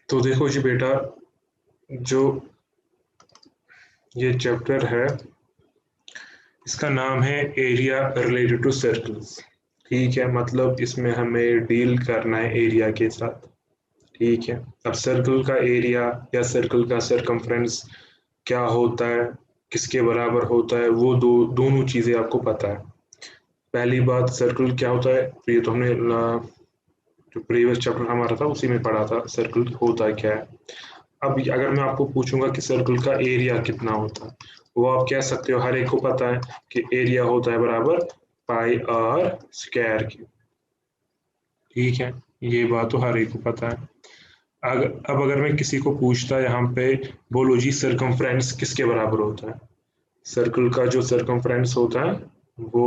तो देखो जी बेटा, जो ये चैप्टर है इसका नाम है एरिया रिलेटेड टू सर्कल्स। ठीक है, मतलब इसमें हमें डील करना है एरिया के साथ। ठीक है, अब सर्कल का एरिया या सर्कल का सरकमफ्रेंस क्या होता है, किसके बराबर होता है, वो दोनों चीजें आपको पता है। पहली बात, सर्कल क्या होता है, तो ये तो हमने जो प्रीवियस चैप्टर हमारा था उसी में पढ़ा था सर्कल होता है क्या है। अब अगर मैं आपको पूछूंगा कि सर्कल का एरिया कितना होता है, वो आप कह सकते हो, हर एक को पता है कि एरिया होता है बराबर पाई आर स्क्वायर की। ठीक है, ये बात तो हर एक को पता है। अब अगर मैं किसी को पूछता यहाँ पे, बोलो जी सरकमफ्रेंस किसके बराबर होता है, सर्कल का जो सरकमफ्रेंस होता है वो,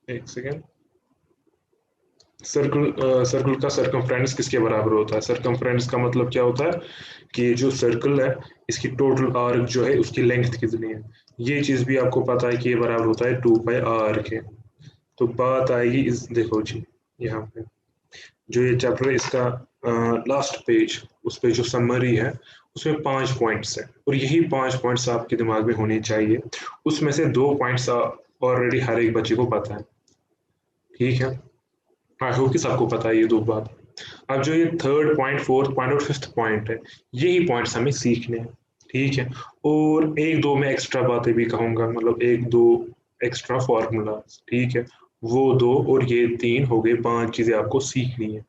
एक सेकेंड, सर्कल का सरकमफ्रेंस किसके बराबर होता है। सरकमफ्रेंस का मतलब क्या होता है कि ये जो सर्कल है इसकी टोटल आर्क जो है उसकी लेंथ कितनी है। ये चीज भी आपको पता है कि ये बराबर होता है 2 पाई आर के। तो बात आएगी इस, देखो जी यहाँ पे जो ये चैप्टर है इसका लास्ट पेज, उस पे जो समरी है उसमें 5 पॉइंट्स है, और यही 5 पॉइंट्स आपके दिमाग में होने चाहिए। उसमें से 2 पॉइंट्स ऑलरेडी हर एक बच्चे को पता है। ठीक है, आई होप कि सबको पता है ये 2 बात। अब जो ये थर्ड पॉइंट, फोर्थ पॉइंट और फिफ्थ पॉइंट है, यही पॉइंट्स हमें सीखने हैं। ठीक है, और एक दो मैं एक्स्ट्रा बातें भी कहूंगा, मतलब एक दो एक्स्ट्रा फॉर्मूला। ठीक है, वो 2 और ये 3 हो गए, 5 चीजें आपको सीखनी है।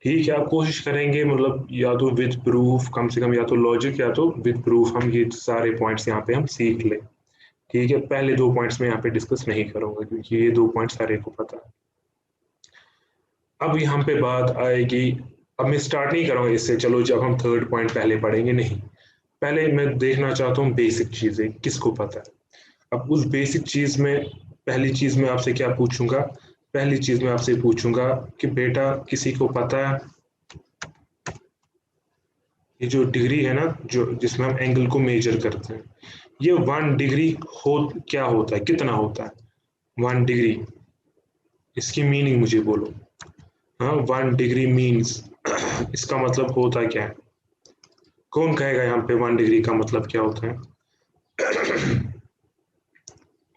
ठीक है, आप कोशिश करेंगे मतलब या तो विद प्रूफ, कम से कम या तो लॉजिक या तो विद प्रूफ हम ये सारे पॉइंट्स यहाँ पे हम सीख लें। ठीक है, पहले 2 पॉइंट्स में यहाँ पे डिस्कस नहीं करूंगा क्योंकि ये 2 पॉइंट्स हर एक को पता है। अब यहाँ पे बात आएगी, अब मैं स्टार्ट नहीं करूंगा इससे, चलो जब हम थर्ड पॉइंट पहले पढ़ेंगे, नहीं, पहले मैं देखना चाहता हूँ बेसिक चीजें किसको पता है। अब उस बेसिक चीज में पहली चीज में आपसे क्या पूछूंगा, पहली चीज में आपसे पूछूंगा कि बेटा किसी को पता है ये जो डिग्री है ना, जो जिसमें हम एंगल को मेजर करते हैं, ये 1 डिग्री हो क्या होता है, कितना होता है 1 डिग्री, इसकी मीनिंग मुझे बोलो। हाँ, 1 डिग्री मीन्स इसका मतलब होता क्या है, कौन कहेगा यहाँ पे 1 डिग्री का मतलब क्या होता है।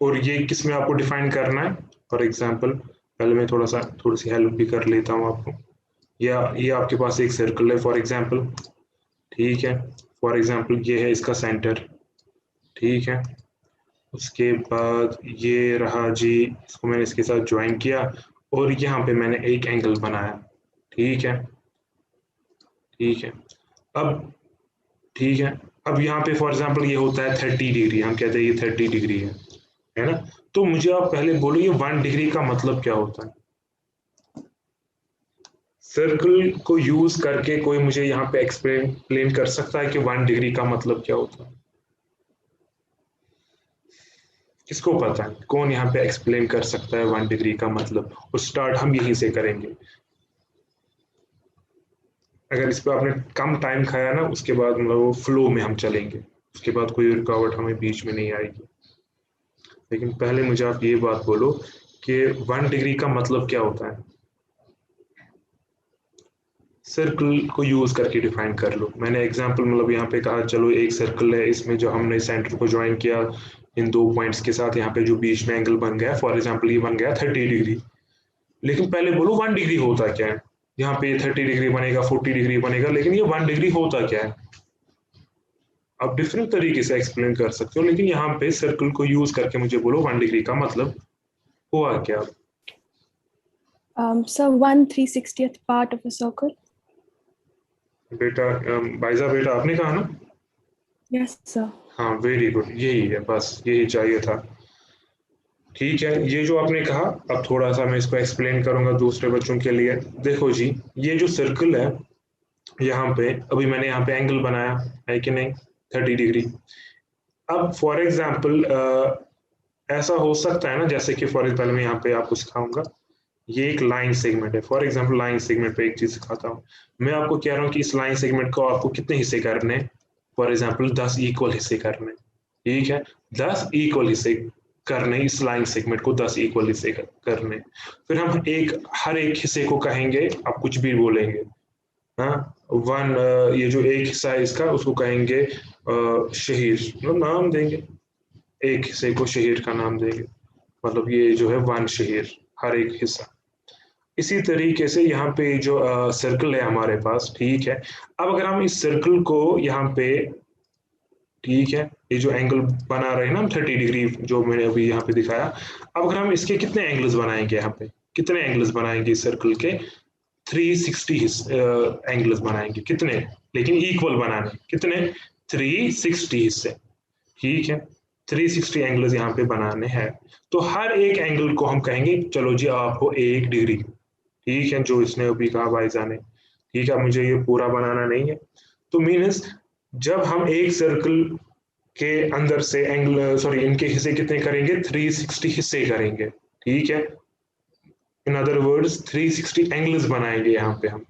और ये किस में आपको डिफाइन करना है, फॉर एग्जाम्पल पहले मैं थोड़ी सी हेल्प भी कर लेता हूँ आपको। या ये आपके पास एक सर्कल है फॉर एग्जाम्पल। ठीक है, फॉर एग्जाम्पल ये है इसका सेंटर। ठीक है, उसके बाद ये रहा जी, इसको मैंने इसके साथ ज्वाइन किया और यहाँ पे मैंने एक एंगल बनाया। ठीक है, ठीक है, अब ठीक है, अब यहाँ पे फॉर एग्जाम्पल ये होता है 30 डिग्री, हम कहते हैं ये 30 डिग्री है ना। तो मुझे आप पहले बोलो ये 1 डिग्री का मतलब क्या होता है। सर्कल को यूज करके कोई मुझे यहाँ पे एक्सप्लेन कर सकता है कि 1 डिग्री का मतलब क्या होता है, किसको पता है, कौन यहाँ पे एक्सप्लेन कर सकता है 1 डिग्री का मतलब। और स्टार्ट हम यहीं से करेंगे। अगर इस पर आपने कम टाइम खाया ना, उसके बाद मतलब वो फ्लो में हम चलेंगे, उसके बाद कोई रुकावट हमें बीच में नहीं आएगी। लेकिन पहले मुझे आप ये बात बोलो कि 1 डिग्री का मतलब क्या होता है, सर्कल को यूज करके डिफाइन कर लो। मैंने एग्जांपल मतलब यहाँ पे कहा चलो एक सर्कल है, इसमें जो हमने सेंटर को ज्वाइन किया इन 2 पॉइंट्स के साथ, यहाँ पे जो बीच में एंगल बन गया, फॉर एग्जांपल ये बन गया 30 डिग्री। लेकिन पहले बोलो 1 डिग्री होता क्या है। यहाँ पे 30 डिग्री बनेगा, 40 डिग्री बनेगा, लेकिन ये 1 डिग्री होता क्या है। आप डिफरेंट तरीके से एक्सप्लेन कर सकते हो, लेकिन यहाँ पे सर्कल को यूज करके मुझे बोलो 1 डिग्री का मतलब हुआ क्या। So 1/360th part of a circle. बेटा बाइजा बेटा आपने कहा ना। Yes, sir. हाँ वेरी गुड, यही है, बस यही चाहिए था। ठीक है, ये जो आपने कहा, अब थोड़ा सा मैं इसको एक्सप्लेन करूंगा दूसरे बच्चों के लिए। देखो जी, ये जो सर्कल है, यहाँ पे अभी मैंने यहाँ पे एंगल बनाया है कि नहीं, 30 डिग्री। अब फॉर एग्जाम्पल ऐसा हो सकता है ना, जैसे कि फॉर एग्जाम्पल मैं यहाँ पे आपको सिखाऊंगा, ये एक लाइन सेगमेंट है। फॉर एग्जाम्पल लाइन सेगमेंट पे एक चीज सिखाता हूँ, मैं आपको कह रहा हूँ कि इस लाइन सेगमेंट को आपको कितने हिस्से करने, फॉर एग्जाम्पल 10 इक्वल हिस्से करने। ठीक है, 10 इक्वल हिस्से करने, इस लाइन सेगमेंट को 10 इक्वल हिस्से करने। फिर हम एक हर एक हिस्से को कहेंगे, आप कुछ भी बोलेंगे, हाँ, वन ये जो एक हिस्सा है इसका उसको कहेंगे शहीर, मतलब नाम देंगे, एक हिस्से को शहीर का नाम देंगे, मतलब ये जो है वन शहीर, हर एक हिस्सा। इसी तरीके से यहाँ पे जो सर्कल है हमारे पास, ठीक है। अब अगर हम इस सर्कल को यहाँ पे, ठीक है, ये जो एंगल बना रहे हैं ना हम 30 डिग्री जो मैंने अभी यहाँ पे दिखाया, अब अगर हम इसके कितने एंगल्स बनाएंगे, यहाँ पे कितने एंगल्स बनाएंगे इस सर्कल के, 360 एंगल्स बनाएंगे, कितने, लेकिन इक्वल बनाने, कितने, 360 हिस्से, ठीक है। 360 एंगल्स यहाँ पे बनाने हैं, तो हर एक एंगल को हम कहेंगे चलो जी आप हो 1 डिग्री, ठीक है, जो इसने अभी कहा भाईजान ने, ठीक है, मुझे ये पूरा बनाना नहीं है। तो मीन्स जब हम एक सर्कल के अंदर से एंगल, सॉरी, इनके हिस्से कितने करेंगे, 360 हिस्से करेंगे, ठीक है। इन अदर वर्ड्स 360 एंगल्स बनाएंगे यहाँ पे हम,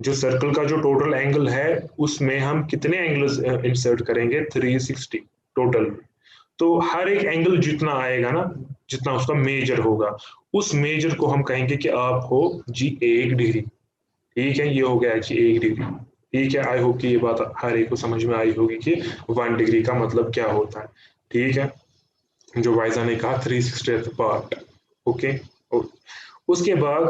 जो सर्कल का जो टोटल एंगल है उसमें हम कितने एंगल्स इंसर्ट करेंगे, 360 टोटल। तो हर एक एंगल जितना आएगा ना, जितना उसका मेजर होगा, उस मेजर को हम कहेंगे कि आप हो जी 1 डिग्री, ठीक है, ये हो गया जी 1 डिग्री, ठीक है। आई होप कि ये बात हर एक को समझ में आई होगी कि 1 डिग्री का मतलब क्या होता है, ठीक है, जो वाइजा ने कहा 360th पार्ट, ओके। उसके बाद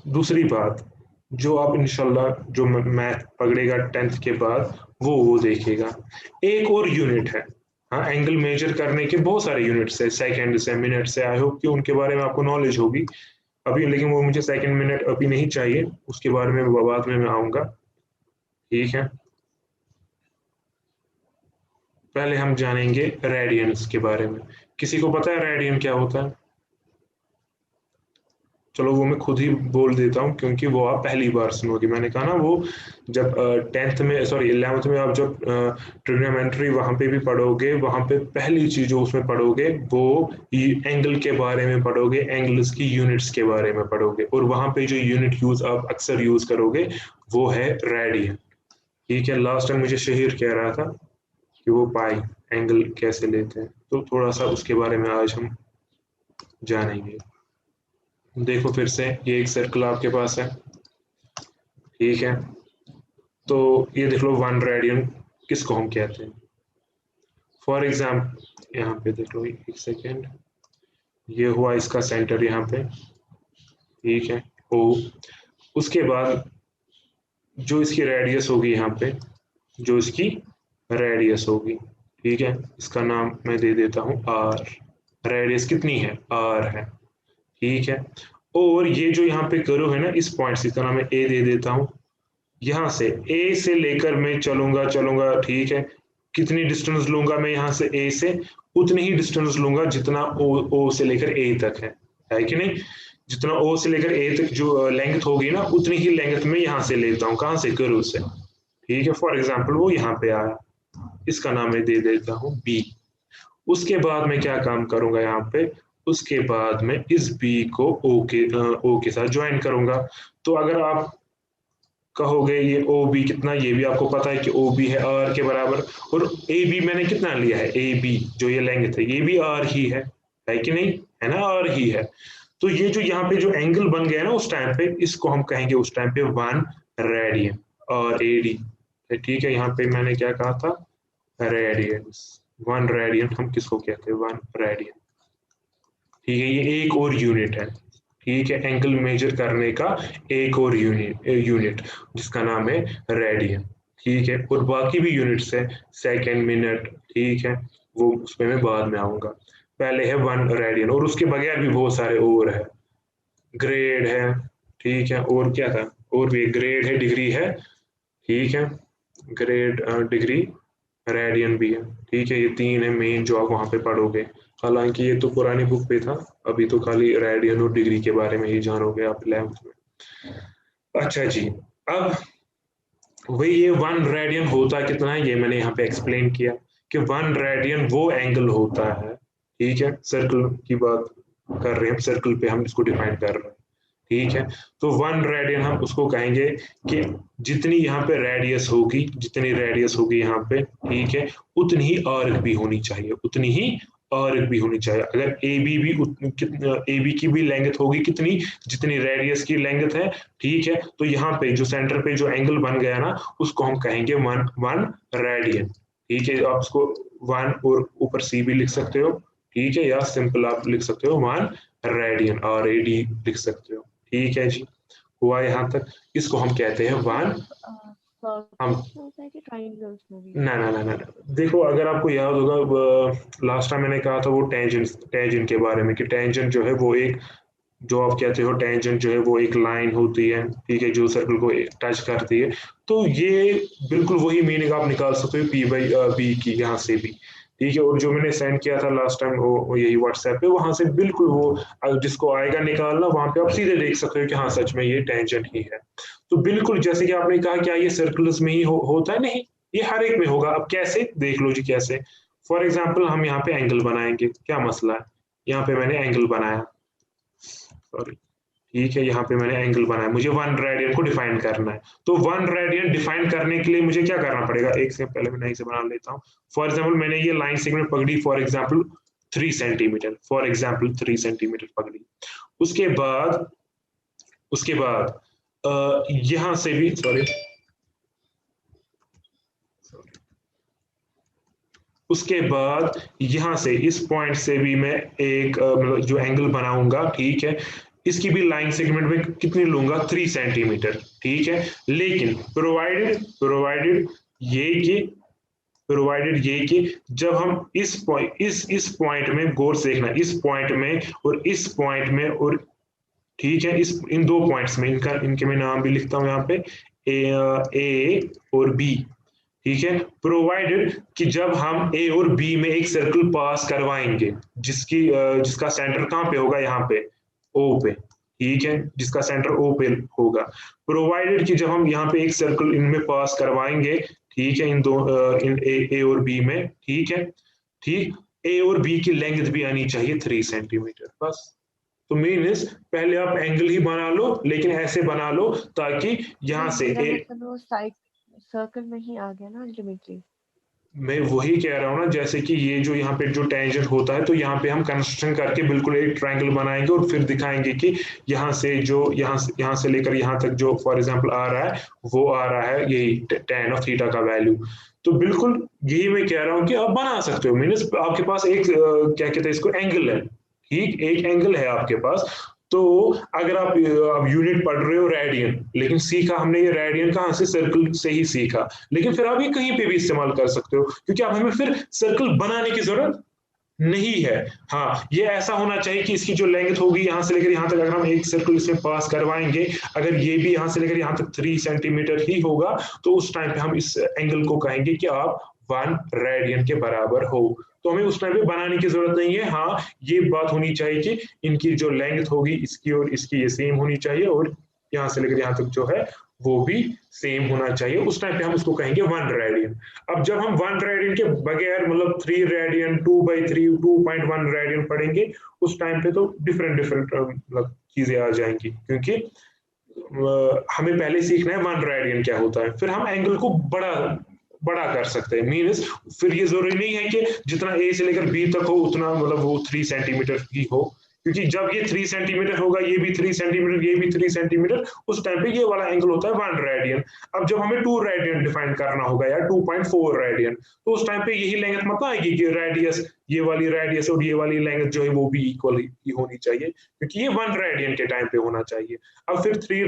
दूसरी बात जो आप इंशाल्लाह जो मैथ पकड़ेगा 10th के बाद वो देखेगा, एक और यूनिट है। हाँ, एंगल मेजर करने के बहुत सारे यूनिट्स है, सेकंड से, मिनट से, आई होप कि उनके बारे में आपको नॉलेज होगी अभी, लेकिन वो मुझे सेकंड मिनट अभी नहीं चाहिए, उसके बारे में बाद में मैं आऊंगा, ठीक है। पहले हम जानेंगे रेडियंस के बारे में। किसी को पता है रेडियन क्या होता है? चलो वो मैं खुद ही बोल देता हूँ क्योंकि वो आप पहली बार सुनोगे। मैंने कहा ना वो जब 10th में, सॉरी 11th में आप जब ट्रिग्नोमेट्री वहां पे भी पढ़ोगे, वहां पे पहली चीज जो उसमें पढ़ोगे वो एंगल के बारे में पढ़ोगे, एंगल्स की यूनिट्स के बारे में पढ़ोगे, और वहां पे जो यूनिट यूज आप अक्सर यूज करोगे वो है रेडियन, ठीक है। लास्ट टाइम मुझे शहीर कह रहा था कि वो पाई एंगल कैसे लेते हैं, तो थोड़ा सा उसके बारे में आज हम जानेंगे। देखो फिर से ये एक सर्कल आपके पास है, ठीक है। तो ये देख लो 1 रेडियन किसको हम कहते हैं, फॉर एग्जाम्पल यहाँ पे देख लो, एक सेकेंड, ये हुआ इसका सेंटर यहाँ पे, ठीक है, ओ। उसके बाद जो इसकी रेडियस होगी यहाँ पे, जो इसकी रेडियस होगी, ठीक है, इसका नाम मैं दे देता हूँ आर। रेडियस कितनी है, आर है, ठीक है। और ये जो यहाँ पे करो है ना, इस पॉइंट से, इसका नाम मैं ए दे देता हूँ। यहाँ से ए से लेकर मैं चलूंगा, ठीक है। कितनी डिस्टेंस लूंगा मैं यहाँ से ए से, उतनी ही डिस्टेंस लूंगा जितना ओ से लेकर ए तक है कि नहीं। जितना ओ से लेकर ए तक जो लेंथ होगी ना, उतनी ही लेंथ में यहाँ से लेता हूँ, कहाँ से, करो से, ठीक है। फॉर एग्जाम्पल वो यहाँ पे आया, इसका नाम मैं दे देता हूँ बी। उसके बाद मैं क्या काम करूंगा यहाँ पे, उसके बाद मैं इस बी को ओ के साथ ज्वाइन करूंगा। तो अगर आप कहोगे ये ओ बी कितना, ये भी आपको पता है कि ओ बी है आर के बराबर, और ए बी मैंने कितना लिया है, ए बी जो ये लेंथ है ये भी आर ही है कि नहीं, है ना, आर ही है। तो ये जो यहाँ पे जो एंगल बन गया ना उस टाइम पे, इसको हम कहेंगे उस टाइम पे 1 रेडियन और ए डी, ठीक है। यहाँ पे मैंने क्या कहा था, रेडियंस, 1 रेडियन हम किसको कहते हैं, 1 रेडियन, ठीक है। ये एक और यूनिट है, ठीक है, एंगल मेजर करने का एक और यूनिट जिसका नाम है रेडियन, ठीक है। और बाकी भी यूनिट्स है, सेकंड, मिनट, ठीक है, वो उसमें मैं बाद में आऊंगा। पहले है 1 रेडियन, और उसके बगैर भी बहुत सारे और है, ग्रेड है, ठीक है, और क्या था, और भी ग्रेड है, डिग्री है, ठीक है, ग्रेड, डिग्री, रेडियन भी है, ठीक है। ये 3 है मेन जो आप वहां पे पढ़ोगे, हालांकि ये तो पुरानी बुक पे था, अभी तो खाली रेडियन और डिग्री के बारे में ही जानोगे आप 11th में। अच्छा जी, अब वही ये 1 रेडियन होता कितना है, ये मैंने यहाँ पे एक्सप्लेन किया कि 1 रेडियन वो एंगल होता है, ठीक है। सर्कल की बात कर रहे हैं, सर्कल पे हम इसको डिफाइन कर रहे हैं, ठीक है। तो 1 रेडियन हम उसको कहेंगे कि जितनी यहाँ पे रेडियस होगी, जितनी रेडियस होगी यहाँ पे, ठीक है, उतनी ही आर्क भी होनी चाहिए, उतनी ही आर्क भी होनी चाहिए। अगर ए बी की भी लेंथ होगी कितनी, जितनी रेडियस की लेंथ है, ठीक है, तो यहाँ पे जो सेंटर पे जो एंगल बन गया ना, उसको हम कहेंगे वन रेडियन। ठीक है, आप उसको वन और ऊपर सी भी लिख सकते हो, ठीक है, या सिंपल आप लिख सकते हो वन रेडियन, RAD लिख सकते हो। ठीक है जी, हुआ यहाँ तक। इसको हम कहते हैं वन। हम होता है कि ट्रायंगल्स में भी? ना ना ना ना देखो, अगर आपको याद होगा लास्ट टाइम मैंने कहा था वो टेंजेंट के बारे में, कि टेंजेंट जो है वो एक, जो आप कहते हो टेंजेंट जो है वो एक लाइन होती है, ठीक है, जो सर्कल को टच करती है। तो ये बिल्कुल वही मीनिंग आप निकाल सकते हो P/B की यहाँ से भी, ठीक है। और जो मैंने सेंड किया था लास्ट टाइम वो यही व्हाट्सएप पे, वहां से बिल्कुल वो जिसको आएगा निकालना, वहां पे आप सीधे देख सकते हो कि हाँ सच में ये टेंजेंट ही है। तो बिल्कुल जैसे कि आपने कहा क्या ये सर्कल्स में ही होता है, नहीं, ये हर एक में होगा। अब कैसे, देख लो जी कैसे। फॉर एग्जाम्पल हम यहाँ पे एंगल बनाएंगे, क्या मसला है, यहाँ पे मैंने एंगल बनाया, सॉरी, ठीक है, यहाँ पे मैंने एंगल बनाया, मुझे वन रेडियन को डिफाइन करना है। तो वन रेडियन डिफाइन करने के लिए मुझे क्या करना पड़ेगा, एक से पहले मैं नई से बना लेता हूँ। फॉर एग्जाम्पल मैंने ये लाइन सेगमेंट पकड़ी, for example 3 centimetre, for example 3 centimetre पकड़ी। उसके बाद यहां से भी, सॉरी, उसके बाद यहां से इस पॉइंट से भी मैं एक मतलब जो एंगल बनाऊंगा, ठीक है, इसकी भी लाइन सेगमेंट में कितनी लूंगा, 3 सेंटीमीटर, ठीक है। लेकिन प्रोवाइडेड ये कि जब हम इस पॉइंट में गौर से देखना, इस पॉइंट में और इस पॉइंट में, और ठीक है, इन दो पॉइंट्स में, इनके मैं नाम भी लिखता हूं यहाँ पे, ए और बी, ठीक है। प्रोवाइडेड कि जब हम ए और बी में एक सर्कल पास करवाएंगे, जिसका सेंटर कहाँ पे होगा, यहाँ पे ओ पे, ठीक है, जिसका सेंटर ओ पे होगा। प्रोवाइडेड कि जब हम यहाँ पे एक सर्कल इनमें पास करवाएंगे, ठीक है, इन ए और बी में, ठीक है, ठीक, ए और बी की लेंथ भी आनी चाहिए 3 सेंटीमीटर, बस। तो मीन्स पहले आप एंगल ही बना लो, लेकिन ऐसे बना लो ताकि यहाँ से साइड सर्कल में ही आ गया ना अल्टीमेटली। मैं वही कह रहा हूँ ना, जैसे कि ये जो यहाँ पे जो टेंजेंट होता है, तो यहाँ पे हम कंस्ट्रक्शन करके बिल्कुल एक ट्रायंगल बनाएंगे और फिर दिखाएंगे कि यहाँ से लेकर यहाँ तक जो फॉर एग्जांपल आ रहा है, वो आ रहा है यही tan ऑफ थीटा का वैल्यू। तो बिल्कुल यही मैं कह रहा हूँ कि आप बना सकते हो, मीन्स आपके पास एक क्या कहते हैं इसको, एंगल है, ठीक, एक एंगल है आपके पास। तो अगर आप यूनिट पढ़ रहे हो रेडियन, लेकिन सीखा हमने ये रेडियन कहाँ से, सर्कल से ही सीखा, लेकिन फिर आप ये कहीं पे भी इस्तेमाल कर सकते हो, क्योंकि अब हमें फिर सर्कल बनाने की जरूरत नहीं है। हाँ, ये ऐसा होना चाहिए कि इसकी जो लेंथ होगी यहाँ से लेकर यहाँ तक, अगर हम एक सर्कल इसमें पास करवाएंगे, अगर ये भी यहाँ से लेकर यहाँ तक 3 सेंटीमीटर ही होगा, तो उस टाइम पे हम इस एंगल को कहेंगे कि आप 1 रेडियन के बराबर हो। तो हमें उस टाइम पे बनाने की जरूरत नहीं है। हाँ, ये बात होनी चाहिए कि इनकी जो लेंथ होगी इसकी और इसकी ये सेम होनी चाहिए, और यहाँ से लेकर यहाँ तक जो है वो भी सेम होना चाहिए। उस टाइम पे हम उसको कहेंगे 1 रेडियन। अब जब हम 1 रेडियन के बगैर मतलब 3 रेडियन, 2/3, 2.1 रेडियन पढ़ेंगे, उस टाइम पे तो डिफरेंट मतलब चीजें आ जाएंगी, क्योंकि हमें पहले सीखना है 1 रेडियन क्या होता है, फिर हम एंगल को बड़ा कर सकते हैं। मीन्स फिर ये जरूरी नहीं है कि जितना ए से लेकर बी तक हो उतना मतलब वो 3 सेंटीमीटर ही हो, क्योंकि जब ये 3 सेंटीमीटर होगा, ये भी 3 सेंटीमीटर, ये भी 3 सेंटीमीटर, उस टाइम पे ये वाला एंगल होता है 1 रेडियन। अब जब हमें 2 रेडियन डिफाइन करना होगा या 2.4 रेडियन, तो उस टाइम पे यही लेंथ मत आएगी कि रेडियस, ये वाली रेडियस और ये वाली लेंथ जो है वो भी इक्वल ही होनी चाहिए, क्योंकि ये 1 रेडियन के टाइम पे होना चाहिए। अब फिर 3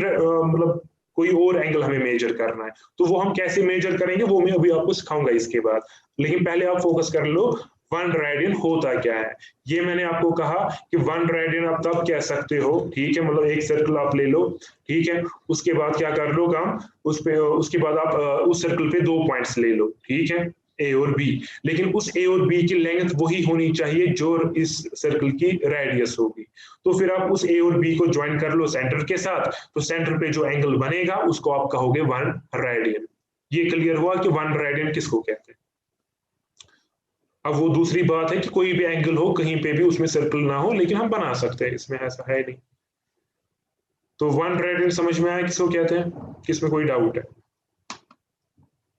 मतलब कोई और एंगल हमें मेजर करना है, तो वो हम कैसे मेजर करेंगे वो मैं अभी आपको सिखाऊंगा इसके बाद। लेकिन पहले आप फोकस कर लो 1 रेडियन होता क्या है। ये मैंने आपको कहा कि 1 रेडियन आप तब कह सकते हो, ठीक है, मतलब एक सर्कल आप ले लो, ठीक है, उसके बाद क्या कर लो काम, उसके बाद आप उस सर्कल पे 2 पॉइंट्स ले लो, ठीक है, ए और बी, लेकिन उस ए और बी की लेंथ वही होनी चाहिए जो इस सर्कल की रेडियस होगी। तो फिर आप उस ए और बी को ज्वाइन कर लो सेंटर के साथ, तो सेंटर पे जो एंगल बनेगा उसको आप कहोगे 1 रेडियन। ये क्लियर हुआ कि 1 रेडियन किसको कहते हैं। अब वो दूसरी बात है कि कोई भी एंगल हो कहीं पे भी उसमें सर्कल ना हो, लेकिन हम बना सकते हैं, इसमें ऐसा है नहीं। तो 1 रेडियन समझ में आया किसको कहते हैं, किसमें कोई डाउट है?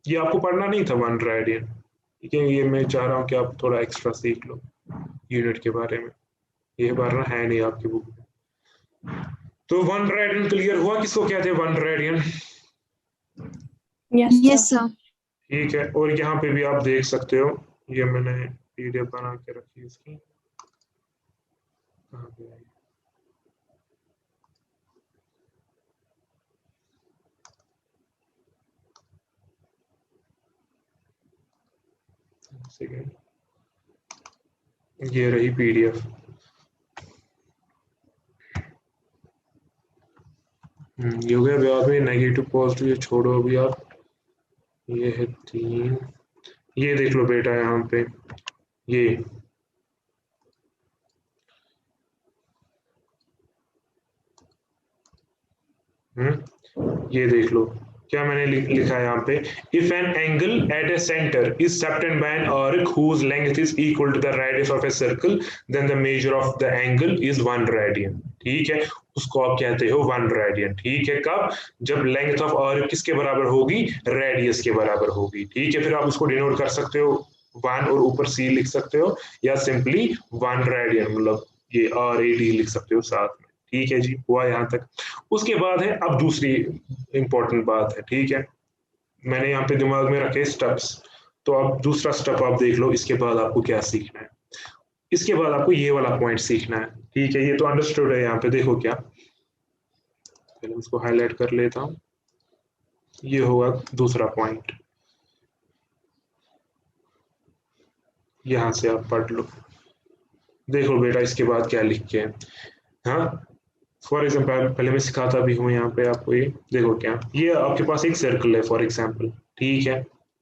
ये आपको पढ़ना नहीं था 1 रेडियन, ठीक है, ये मैं चाह रहा हूं कि आप थोड़ा एक्स्ट्रा सीख लो। यूनिट के बारे में, ये बारना है नहीं आपकी बुक में। तो 1 रेडियन क्लियर हुआ, किसको कहते हैं 1 रेडियन? Yes, sir. ठीक है, और यहाँ पे भी आप देख सकते हो, ये मैंने पीडीएफ बना के रखी इसकी, कहाँ पे है? सेकेंड, ये रही पीडीएफ। ये हो गया। बाद में नेगेटिव पॉजिटिव ये छोड़ो अभी आप, ये है 3, ये देख लो बेटा यहाँ पे, ये ये देख लो क्या मैंने लिखा है यहाँ पे, if an angle at a centre is subtend by an arc whose length is equal to the radius of a circle then the measure of the angle is 1 radian. ठीक है, उसको आप कहते हो 1 रेडियन। ठीक है, कब? जब लेंथ ऑफ आर्क किसके बराबर होगी? रेडियस के बराबर होगी। ठीक है, फिर आप उसको डिनोट कर सकते हो 1 और ऊपर c लिख सकते हो, या सिंपली 1 रेडियन मतलब ये RAD लिख सकते हो साथ में। ठीक है जी, हुआ यहाँ तक। उसके बाद है अब दूसरी इंपॉर्टेंट बात है। ठीक है, मैंने यहाँ पे दिमाग में रखे स्टेप्स, तो अब दूसरा स्टेप आप देख लो, इसके बाद आपको क्या सीखना है। इसके बाद आपको ये वाला पॉइंट सीखना है। ठीक है, ये तो अंडरस्टूड है। यहाँ पे देखो क्या, पहले इसको हाईलाइट कर लेता हूँ, ये होगा दूसरा पॉइंट, यहां से आप पढ़ लो। देखो बेटा इसके बाद क्या लिख के है। हाँ, फॉर एग्जाम्पल पहले मैं सिखाता भी हूँ यहाँ पे आपको, ये देखो क्या, ये आपके पास एक सर्कल है फॉर एग्जाम्पल। ठीक है,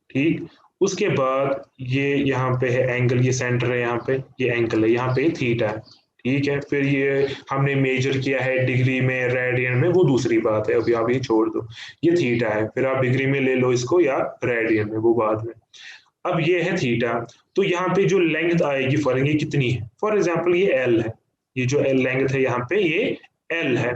ठीक, उसके बाद ये यहाँ पे है एंगल, ये सेंटर है यहाँ पे, ये एंगल है, यहाँ पे थीटा है। ठीक है, फिर ये हमने मेजर किया है डिग्री में, रेडियन में, वो दूसरी बात है, अभी आप ये छोड़ दो। ये थीटा है, फिर आप डिग्री में ले लो इसको या रेडियन में, वो बाद में। अब ये है थीटा, तो यहाँ पे जो लेंथ आएगी फॉर ये कितनी है? फॉर एग्जाम्पल ये एल है, ये जो लेंथ है यहाँ पे ये एल है।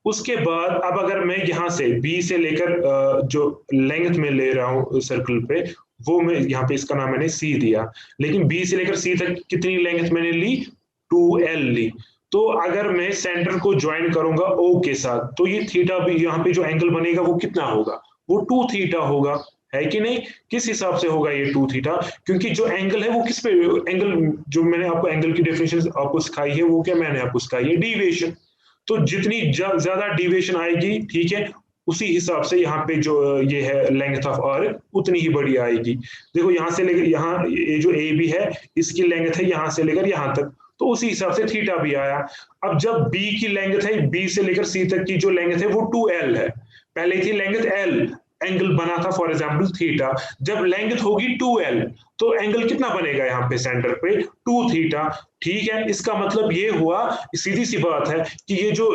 उसके बाद अब अगर मैं यहाँ से बी से लेकर जो लेंथ में ले रहा हूँ सर्कल पे, वो मैं यहाँ पे इसका नाम मैंने सी दिया, लेकिन बी से लेकर सी तक कितनी लेंथ मैंने ली? 2L ली। तो अगर मैं सेंटर को ज्वाइन करूंगा O के साथ, तो ये थीटा भी यहाँ पे जो एंगल बनेगा वो कितना होगा? वो 2 थीटा होगा, है कि नहीं? किस हिसाब से होगा ये 2 थीटा? क्योंकि जो एंगल है वो किस पे, एंगल जो मैंने आपको एंगल की डेफिनेशन आपको सिखाई है, वो क्या मैंने आपको सिखाई है? डेविएशन। तो जितनी ज्यादा डेविएशन आएगी, ठीक है, उसी हिसाब से यहाँ पे जो ये है लेंथ ऑफ आर्क उतनी ही बड़ी आएगी। देखो यहाँ से लेकर यहाँ, ये जो ए बी है इसकी लेंथ है यहाँ से लेकर यहाँ तक, तो उसी हिसाब से थीटा भी आया। अब जब बी की लेंथ है, बी से लेकर सी तक की जो लेंथ है वो 2L है, पहले थी लेंथ L, एंगल बना था फॉर एग्जांपल थीटा। जब लेंथ होगी 2L तो एंगल कितना बनेगा यहाँ पे सेंटर पे? 2 थीटा। ठीक है, इसका मतलब ये हुआ, सीधी सी बात है कि ये जो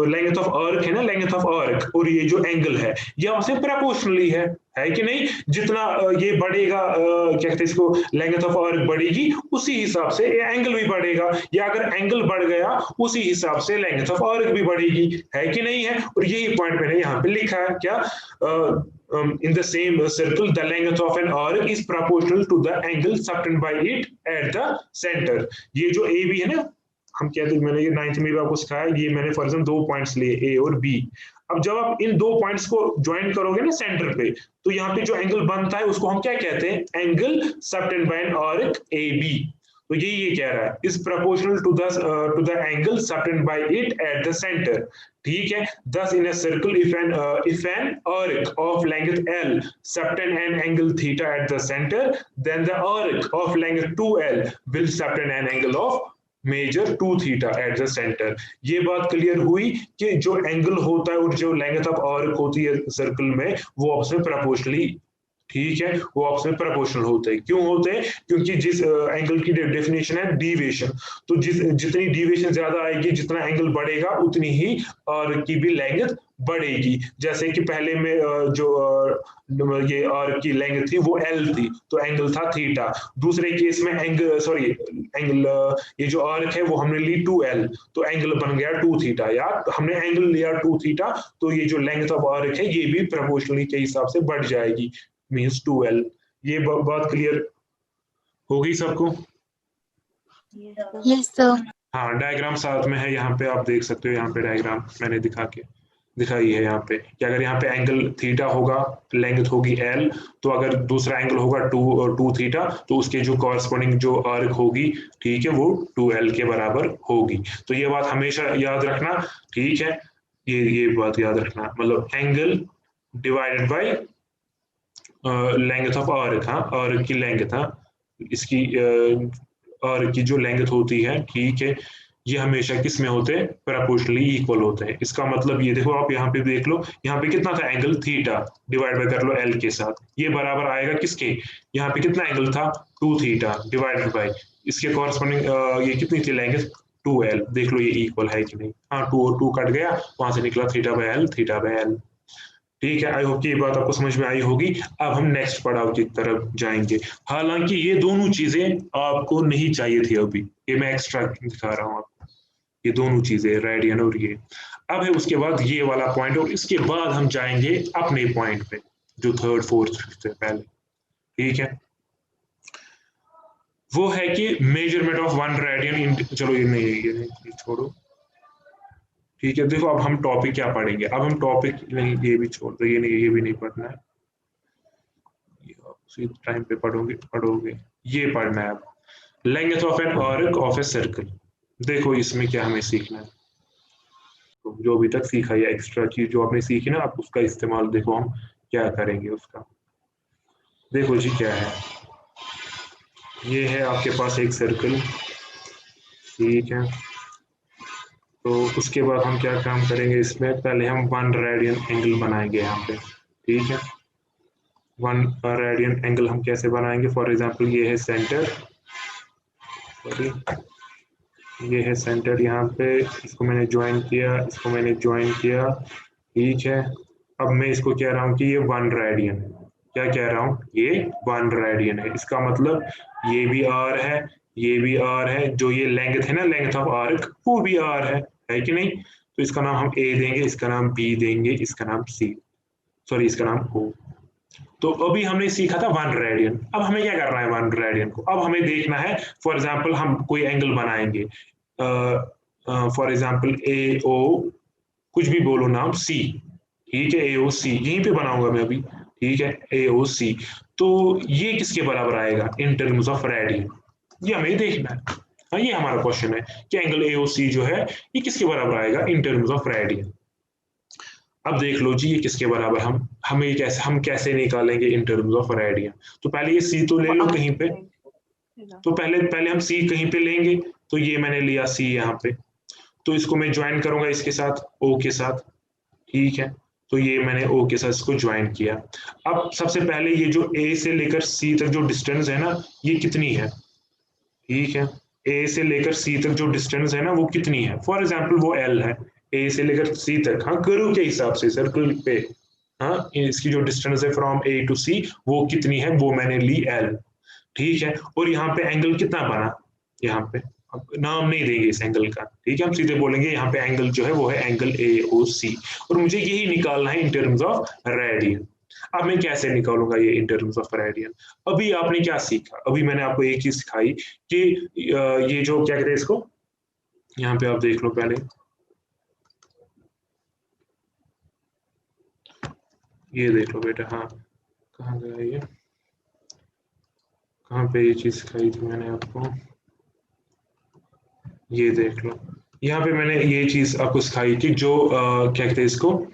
लेंथ ऑफ आर्क है ना, लेंथ ऑफ आर्क और ये जो एंगल है ये आपसे प्रोपोर्शनली है कि नहीं? जितना ये बढ़ेगा, क्या कहते हैं इसको, लेंथ ऑफ आर्क बढ़ेगी उसी हिसाब से ये एंगल भी बढ़ेगा, या अगर एंगल बढ़ गया उसी हिसाब से लेंथ ऑफ आर्क भी बढ़ेगी, है कि नहीं है? और यही पॉइंट मैंने यहाँ पे लिखा है क्या, in the same circle the length of an arc is proportional to the angle subtended by it at the center। ये जो ए बी है ना, हम कहते हैं, मैंने ये 9th में भी आपको सिखाया, ये मैंने फॉर एग्जाम्पल 2 पॉइंट्स लिए ए और बी। अब जब आप इन 2 पॉइंट्स को ज्वाइन करोगे ना सेंटर पे, तो यहाँ पे जो एंगल बनता है उसको हम क्या कहते हैं? Angle subtended by an arc A B. तो ये कह रहा है is proportional to the angle subtended by it at the centre. ठीक है, thus in a circle if an arc of length L subtend an angle theta at the center, then the arc of length 2L will subtend an angle of measure 2 theta at the centre. ये बात clear हुई कि जो angle होता है और जो length of arc होती है सर्कल में, वो आपस में प्रोपोर्शनली, ठीक है, वो आपस में प्रोपोर्शनल होते हैं। क्यों होते हैं? क्योंकि जिस एंगल की डेफिनेशन है डीविएशन, तो जितनी डीविएशन ज्यादा आएगी, जितना एंगल बढ़ेगा उतनी ही आर्क की भी लेंथ बढ़ेगी। जैसे कि पहले में जो ये आर्क की लेंथ थी वो L थी, तो एंगल था थीटा। दूसरे केस में एंगल ये जो आर्क है वो हमने ली 2L, तो एंगल बन गया 2 थीटा, या हमने एंगल लिया 2 थीटा, तो ये जो लेंथ ऑफ आर्क है ये भी प्रोपोर्शनली के हिसाब से बढ़ जाएगी, मींस 2L। ये बात क्लियर हो गई सबको? Yes, sir. हाँ, डायग्राम साथ में है, यहाँ पे आप देख सकते हो, यहाँ पे डायग्राम मैंने दिखाई है यहाँ पे कि अगर यहाँ पे एंगल थीटा होगा, लेंथ होगी एल, तो अगर दूसरा एंगल होगा 2 थीटा, तो उसके जो कॉरस्पॉन्डिंग जो आर्क होगी, ठीक है, वो 2l के बराबर होगी। तो ये बात हमेशा याद रखना, ठीक है, ये बात याद रखना, मतलब angle divided by length of arc, हाँ, आर्क की लेंथ, हाँ, इसकी आर्क की जो लेंथ होती है, ठीक है, ये हमेशा किस में होते हैं, प्रोपोर्शनली इक्वल होते हैं। इसका मतलब ये देखो, आप यहाँ पे देख लो, यहाँ पे कितना था एंगल थीटा, डिवाइड बाय कर लो एल के साथ, ये बराबर आएगा किसके, यहाँ पे कितना एंगल था 2 थीटा, डिवाइडेड बाय इसके कॉरस्पॉन्डिंग ये कितनी थी लेंथ 2l, देख लो ये इक्वल है कि नहीं, हाँ 2 और 2 कट गया, वहां से निकला थीटा बाय एल। ठीक है, आई होप कि ये बात आपको समझ में आई होगी। अब हम नेक्स्ट पड़ाव की तरफ जाएंगे। हालांकि ये दोनों चीजें आपको नहीं चाहिए थी अभी, ये मैं एक्स्ट्रा दिखा रहा हूँ आपको, ये दोनों चीजें रेडियन और ये। अब है उसके बाद ये वाला पॉइंट, और इसके बाद हम जाएंगे अपने पॉइंट पे जो थर्ड फोर्थ से पहले, ठीक है, वो है कि मेजरमेंट ऑफ 1 रेडियन। चलो ये नहीं छोड़ो, ठीक है। देखो अब हम टॉपिक क्या पढ़ेंगे, अब हम टॉपिक नहीं, ये भी छोड़ दो, ये भी नहीं पढ़ना है, उसी टाइम पे पढ़ोगे, ये पढ़ना है अब, length of an arc of a circle. देखो इसमें क्या हमें सीखना है, तो जो अभी तक सीखा है एक्स्ट्रा चीज जो आपने सीखी ना, आप उसका इस्तेमाल देखो हम क्या करेंगे उसका। देखो जी क्या है, ये है आपके पास एक सर्कल, ठीक है, तो उसके बाद हम क्या काम करेंगे इसमें, पहले हम 1 रेडियन एंगल बनाएंगे यहाँ पे, ठीक है। 1 रेडियन एंगल हम कैसे बनाएंगे, फॉर एग्जांपल ये है सेंटर, सॉरी ये है सेंटर, यहाँ पे इसको मैंने ज्वाइन किया, इसको मैंने ज्वाइन किया, ठीक है। अब मैं इसको कह रहा हूँ कि ये 1 रेडियन है, क्या कह रहा हूँ, ये 1 रेडियन है। इसका मतलब ये भी आर है, ये भी आर है, जो ये लेंथ है ना, लेंथ ऑफ आर्क, वो भी आर है कि नहीं। तो इसका नाम हम ए देंगे, इसका नाम बी देंगे, इसका नाम सी, सॉरी इसका नाम ओ। तो अभी हमने सीखा था 1 रेडियन, अब हमें क्या करना है 1 रेडियन को, अब हमें देखना है, फॉर एग्जांपल हम कोई एंगल बनाएंगे, फॉर एग्जांपल ए ओ, कुछ भी बोलो नाम, सी, ठीक है, ए ओ सी, यहीं पे बनाऊंगा मैं अभी, ठीक है, ए ओ सी। तो ये किसके बराबर आएगा इन टर्म्स ऑफ रेडियन, ये हमें देखना है। हाँ, ये हमारा क्वेश्चन है कि एंगल ए ओ सी जो है ये किसके बराबर आएगा इन टर्म्स ऑफ रेडियन। अब देख लो जी ये किसके बराबर, हम कैसे निकालेंगे इन टर्म्स ऑफ रेडियन। तो पहले ये सी तो ले लो कहीं पे, तो पहले हम सी कहीं पे लेंगे, तो ये मैंने लिया सी यहाँ पे, तो इसको मैं ज्वाइन करूंगा इसके साथ, ओ के साथ, ठीक है। तो ये मैंने ओ के साथ इसको ज्वाइन किया। अब सबसे पहले ये जो ए से लेकर सी तक जो डिस्टेंस है ना, ये कितनी है, ठीक है, ए से लेकर सी तक जो डिस्टेंस है ना वो कितनी है, फॉर एग्जाम्पल वो एल है, ए से लेकर सी तक, हाँ कर्व के हिसाब से सर्कल पे, हाँ इसकी जो डिस्टेंस है फ्रॉम ए टू सी वो कितनी है, वो मैंने ली एल, ठीक है। और यहाँ पे एंगल कितना बना, यहाँ पे अब नाम नहीं देंगे इस एंगल का, ठीक है, हम सीधे बोलेंगे यहाँ पे एंगल जो है वो है एंगल ए ओ सी, और मुझे यही निकालना है इन टर्म्स ऑफ रेडियन। अब मैं कैसे निकालूंगा ये इन टर्म्स ऑफ रेडियन, अभी आपने क्या सीखा, अभी मैंने आपको एक चीज सिखाई कि ये जो क्या कहते हैं इसको, यहाँ पे आप देख लो पहले, ये देख लो बेटा, हाँ कहाँ गया ये, कहाँ पे ये चीज सिखाई थी मैंने आपको, ये देख लो, यहाँ पे मैंने ये चीज आपको सिखाई कि जो क्या कहते हैं इसको,